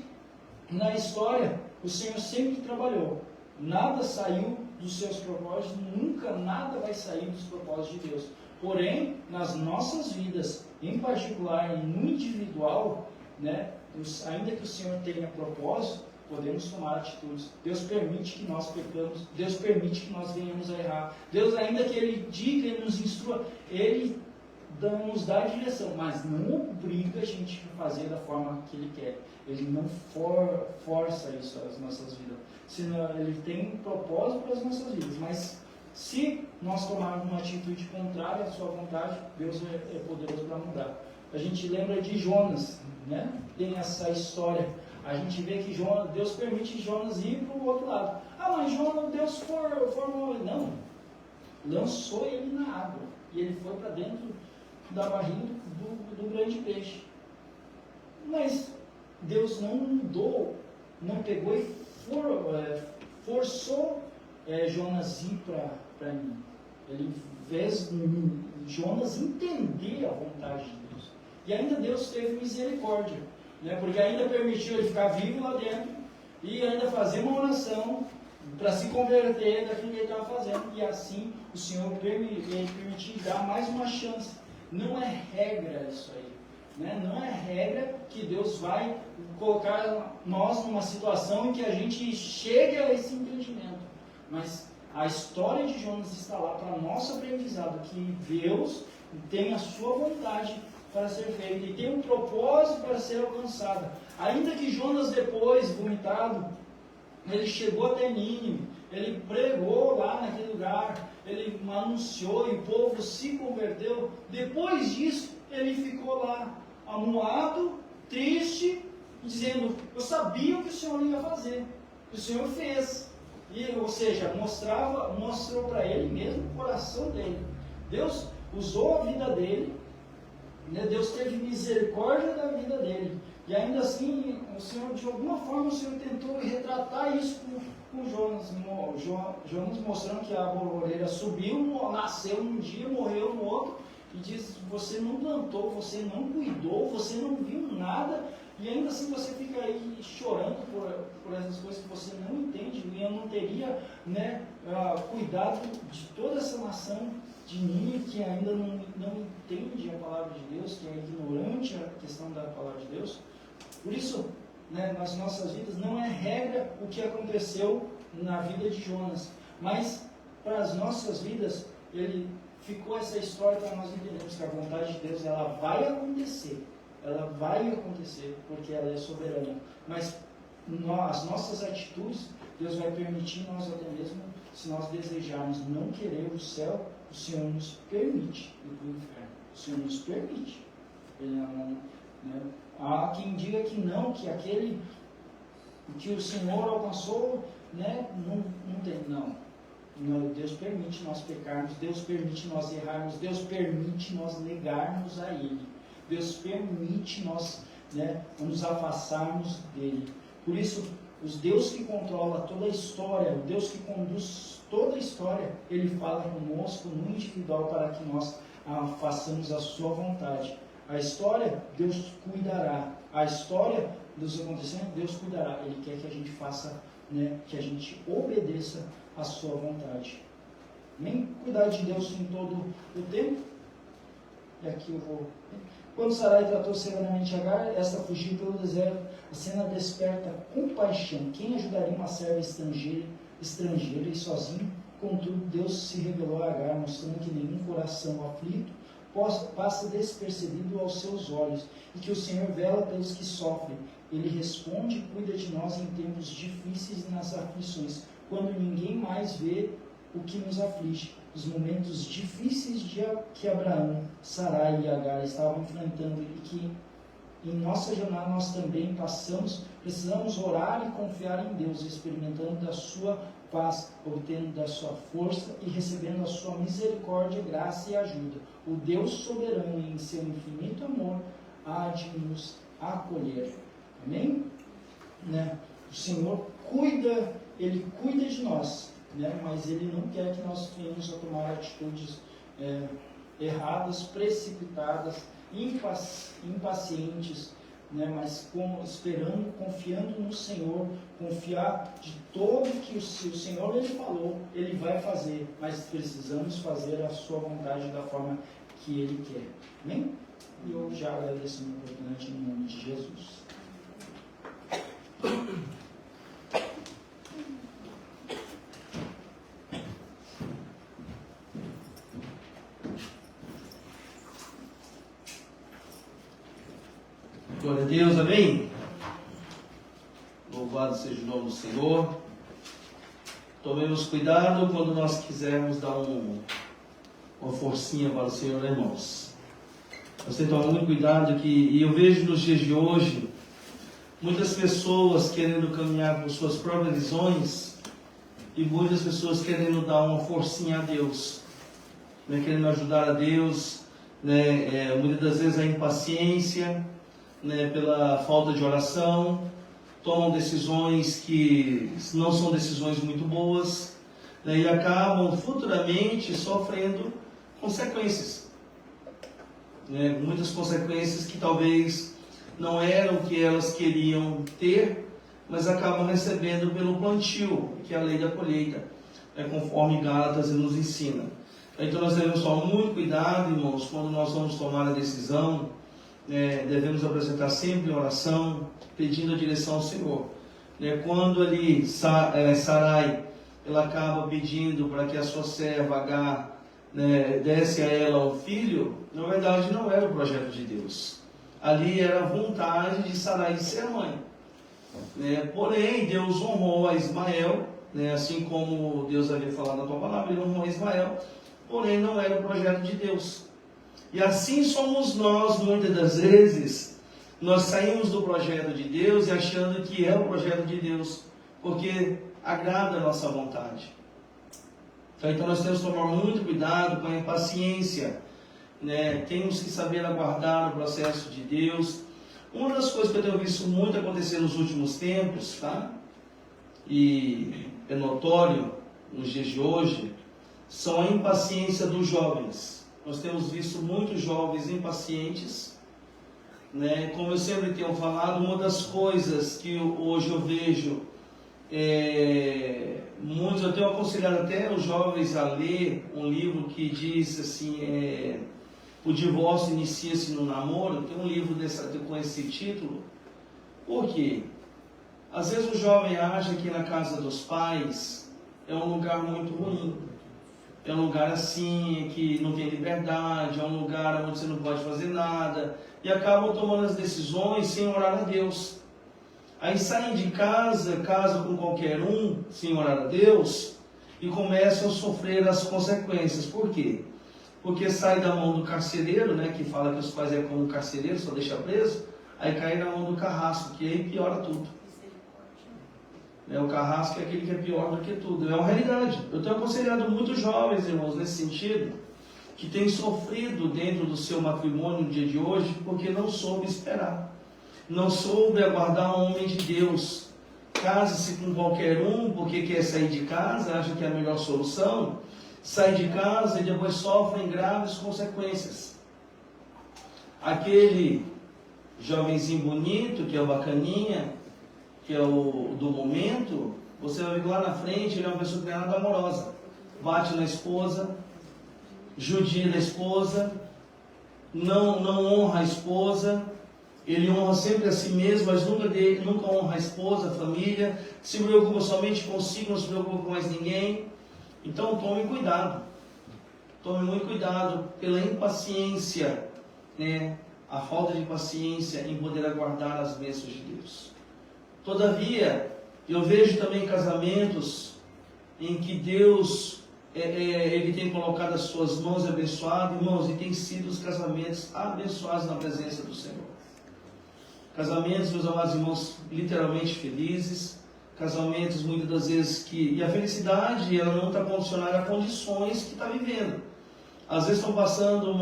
na história, o Senhor sempre trabalhou. Nada saiu dos seus propósitos, nunca nada vai sair dos propósitos de Deus. Porém, nas nossas vidas, em particular e no individual, né, ainda que o Senhor tenha propósito, podemos tomar atitudes. Deus permite que nós pecamos, Deus permite que nós venhamos a errar. Deus, ainda que Ele diga, Ele nos instrua, Ele nos dá a direção, mas não obriga a gente a fazer da forma que Ele quer. Ele não força isso às nossas vidas. Senão, Ele tem um propósito para as nossas vidas, mas se nós tomarmos uma atitude contrária à sua vontade, Deus é poderoso para mudar. A gente lembra de Jonas, né? Tem essa história. A gente vê que Deus permite Jonas ir para o outro lado. Ah, mas Deus formou ele. Não. Lançou ele na água. E ele foi para dentro da barriga do grande peixe. Mas Deus não mudou, não pegou e forçou Jonas ir para mim. Ele fez Jonas entender a vontade de Deus. E ainda Deus teve misericórdia, né? Porque ainda permitiu ele ficar vivo lá dentro e ainda fazer uma oração para se converter daquilo que ele estava fazendo. E assim o Senhor permitiu dar mais uma chance. Não é regra isso aí, né? Não é regra que Deus vai colocar nós numa situação em que a gente chegue a esse entendimento. Mas a história de Jonas está lá para nosso aprendizado, que Deus tem a sua vontade para ser feita e tem um propósito para ser alcançado. Ainda que Jonas depois, vomitado, ele chegou até Nínive, ele pregou lá naquele lugar, ele anunciou e o povo se converteu. Depois disso, ele ficou lá, amuado, triste, dizendo, eu sabia o que o Senhor ia fazer, o Senhor fez. Ou seja, mostrou para ele mesmo o coração dele. Deus usou a vida dele, né? Deus teve misericórdia da vida dele. E ainda assim, o Senhor, de alguma forma, o Senhor tentou retratar isso com Jonas. Jonas mostrando que a borboleta subiu, nasceu um dia, morreu no outro. E diz, você não plantou, você não cuidou, você não viu nada. E ainda assim você fica aí chorando por essas coisas que você não entende. E eu não teria, né, cuidado de toda essa nação de Nínive que ainda não entende a palavra de Deus, que é ignorante a questão da palavra de Deus. Por isso, né, nas nossas vidas não é regra o que aconteceu na vida de Jonas. Mas para as nossas vidas, ficou essa história para nós entendermos que a vontade de Deus ela vai acontecer. Ela vai acontecer, porque ela é soberana. Mas as nossas atitudes, Deus vai permitir nós até mesmo, se nós desejarmos não querer o céu, o Senhor nos permite ir para o inferno. O Senhor nos permite. Há quem diga que não, que aquele que o Senhor alcançou, né, não tem. Não. Deus permite nós pecarmos, Deus permite nós errarmos, Deus permite nós negarmos a Ele. Deus permite nós, nos afastarmos dEle. Por isso, os Deus que controla toda a história, o Deus que conduz toda a história, Ele fala conosco no individual para que nós façamos a sua vontade. A história, Deus cuidará. A história dos acontecimentos, Deus cuidará. Ele quer que a gente faça, que a gente obedeça a sua vontade. Nem cuidar de Deus em todo o tempo. E aqui eu vou. Quando Sarai tratou severamente Agar, esta fugiu pelo deserto. A cena desperta compaixão. Quem ajudaria uma serva estrangeira e sozinho? Contudo, Deus se revelou a Agar, mostrando que nenhum coração aflito passa despercebido aos seus olhos, e que o Senhor vela pelos que sofrem. Ele responde e cuida de nós em tempos difíceis e nas aflições, quando ninguém mais vê o que nos aflige. Os momentos difíceis que Abraão, Sarai e Agar estavam enfrentando, e que em nossa jornada nós também precisamos orar e confiar em Deus, experimentando da sua paz, obtendo da sua força e recebendo a sua misericórdia, graça e ajuda. O Deus soberano, em seu infinito amor, há de nos acolher. Amém? O Senhor cuida, Ele cuida de nós, mas Ele não quer que nós venhamos a tomar atitudes erradas, precipitadas, impacientes, mas esperando, confiando no Senhor, confiar de todo que o Senhor Ele falou, Ele vai fazer, mas precisamos fazer a sua vontade da forma que Ele quer. Amém? E eu já agradeço a minha oportunidade em nome de Jesus. Glória a Deus, amém? Louvado seja o nome do Senhor. Tomemos cuidado quando nós quisermos dar uma forcinha para o Senhor, irmãos. Nós temos que tomar muito cuidado e eu vejo nos dias de hoje, muitas pessoas querendo caminhar por suas próprias visões e muitas pessoas querendo dar uma forcinha a Deus, querendo ajudar a Deus, muitas das vezes a impaciência, pela falta de oração, tomam decisões que não são decisões muito boas, e acabam futuramente sofrendo consequências. Muitas consequências que talvez não eram o que elas queriam ter, mas acabam recebendo pelo plantio, que é a lei da colheita, conforme Gálatas nos ensina. Então nós devemos tomar muito cuidado, irmãos, quando nós vamos tomar a decisão. Devemos apresentar sempre oração, pedindo a direção ao Senhor. Quando ali Sarai, ela acaba pedindo para que a sua serva Agar desse a ela um filho, na verdade não era o projeto de Deus. Ali era a vontade de Sarai de ser mãe. Porém, Deus honrou a Ismael, assim como Deus havia falado na tua palavra, Ele honrou a Ismael, porém não era o projeto de Deus. E assim somos nós, muitas das vezes, nós saímos do projeto de Deus e achando que é o projeto de Deus, porque agrada a nossa vontade. Então nós temos que tomar muito cuidado com a impaciência, temos que saber aguardar o processo de Deus. Uma das coisas que eu tenho visto muito acontecer nos últimos tempos, e é notório nos dias de hoje, são a impaciência dos jovens. Nós temos visto muitos jovens impacientes, como eu sempre tenho falado, uma das coisas que hoje eu vejo, eu tenho aconselhado até os jovens a ler um livro que diz assim, o divórcio inicia-se no namoro. Tem um livro com esse título. Por quê? Às vezes o jovem acha que na casa dos pais é um lugar muito ruim. É um lugar assim, que não tem liberdade, é um lugar onde você não pode fazer nada, e acabam tomando as decisões sem orar a Deus. Aí saem de casa, casam com qualquer um, sem orar a Deus, e começam a sofrer as consequências. Por quê? Porque sai da mão do carcereiro, que fala que os pais é como um carcereiro, só deixa preso, aí cai na mão do carrasco, que aí piora tudo. O carrasco é aquele que é pior do que tudo. É uma realidade. Eu tenho aconselhado muitos jovens, irmãos, nesse sentido, que têm sofrido dentro do seu matrimônio no dia de hoje, porque não soube esperar. Não soube aguardar um homem de Deus. Case-se com qualquer um, porque quer sair de casa, acha que é a melhor solução. Sai de casa e depois sofrem graves consequências. Aquele jovenzinho bonito, que é o bacaninha, que é o do momento, você vai ver lá na frente, ele é uma pessoa que não é nada amorosa. Bate na esposa, judia da esposa, não honra a esposa, ele honra sempre a si mesmo, mas nunca honra a esposa, a família, se preocupa somente consigo, não se preocupa com mais ninguém. Então tome cuidado, tome muito cuidado pela impaciência, né? A falta de paciência em poder aguardar as bênçãos de Deus. Todavia, eu vejo também casamentos em que Deus Ele tem colocado as suas mãos abençoadas, irmãos, e tem sido os casamentos abençoados na presença do Senhor. Casamentos, meus amados irmãos, literalmente felizes, casamentos muitas das vezes e a felicidade, ela não está condicionada a condições que está vivendo. Às vezes estão passando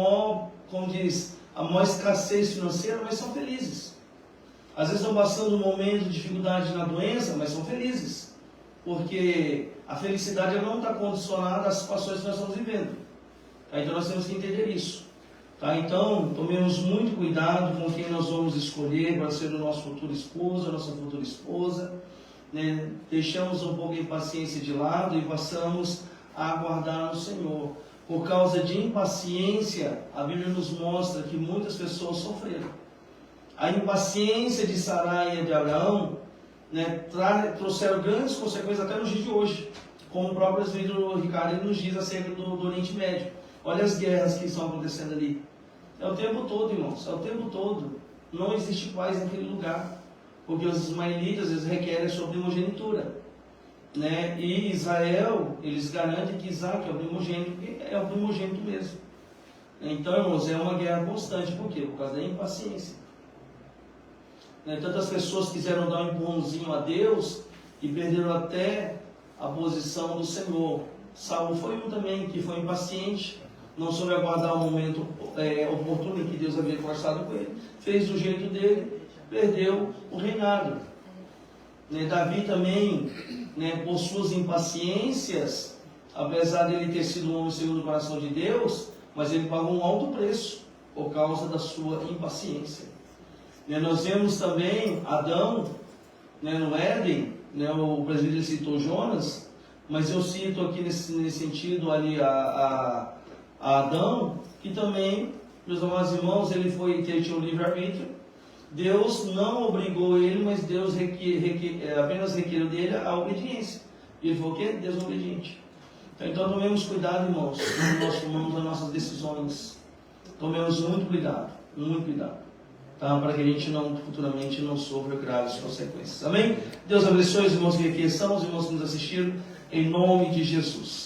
como diz, a maior escassez financeira, mas são felizes. Às vezes estão passando um momento de dificuldade na doença, mas são felizes. Porque a felicidade ela não está condicionada às situações que nós estamos vivendo. Tá? Então nós temos que entender isso. Tá? Então, tomemos muito cuidado com quem nós vamos escolher para ser o nosso futuro esposo, a nossa futura esposa. Né? Deixamos um pouco a impaciência de lado e passamos a aguardar no Senhor. Por causa de impaciência, a Bíblia nos mostra que muitas pessoas sofreram. A impaciência de Sarai e de Abraão, né, trouxeram grandes consequências até nos dias de hoje. Como o próprio presbítero Ricardo nos diz acerca do Oriente Médio. Olha as guerras que estão acontecendo ali. É o tempo todo, irmãos, é o tempo todo. Não existe paz naquele lugar. Porque os ismaelitas, eles requerem a sua primogenitura. Né? E Israel, eles garantem que Isaac é o primogênito mesmo. Então, irmãos, é uma guerra constante. Por quê? Por causa da impaciência. Né? Tantas pessoas quiseram dar um empurrãozinho a Deus e perderam até a posição do Senhor. Saul foi um também que foi impaciente, não soube aguardar o momento oportuno em que Deus havia conversado com ele, fez do jeito dele, perdeu o reinado. Né? Davi também, né, por suas impaciências, apesar de ele ter sido um homem segundo o coração de Deus, mas ele pagou um alto preço por causa da sua impaciência. Né? Nós vemos também Adão, né, no Éden, né, o presbítero citou Jonas, mas eu cito aqui nesse sentido ali a Adão, que também, meus amados irmãos, ele tinha um livre-arbítrio. Deus não obrigou ele, mas Deus apenas requeriu dele a obediência. E ele falou o quê? Desobediente. Então tomemos cuidado, irmãos, quando nós tomamos as nossas decisões. Tomemos muito cuidado, tá? Para que a gente futuramente não sofra graves consequências. Amém? Deus abençoe os irmãos que aqui estão, os irmãos que nos assistiram, em nome de Jesus.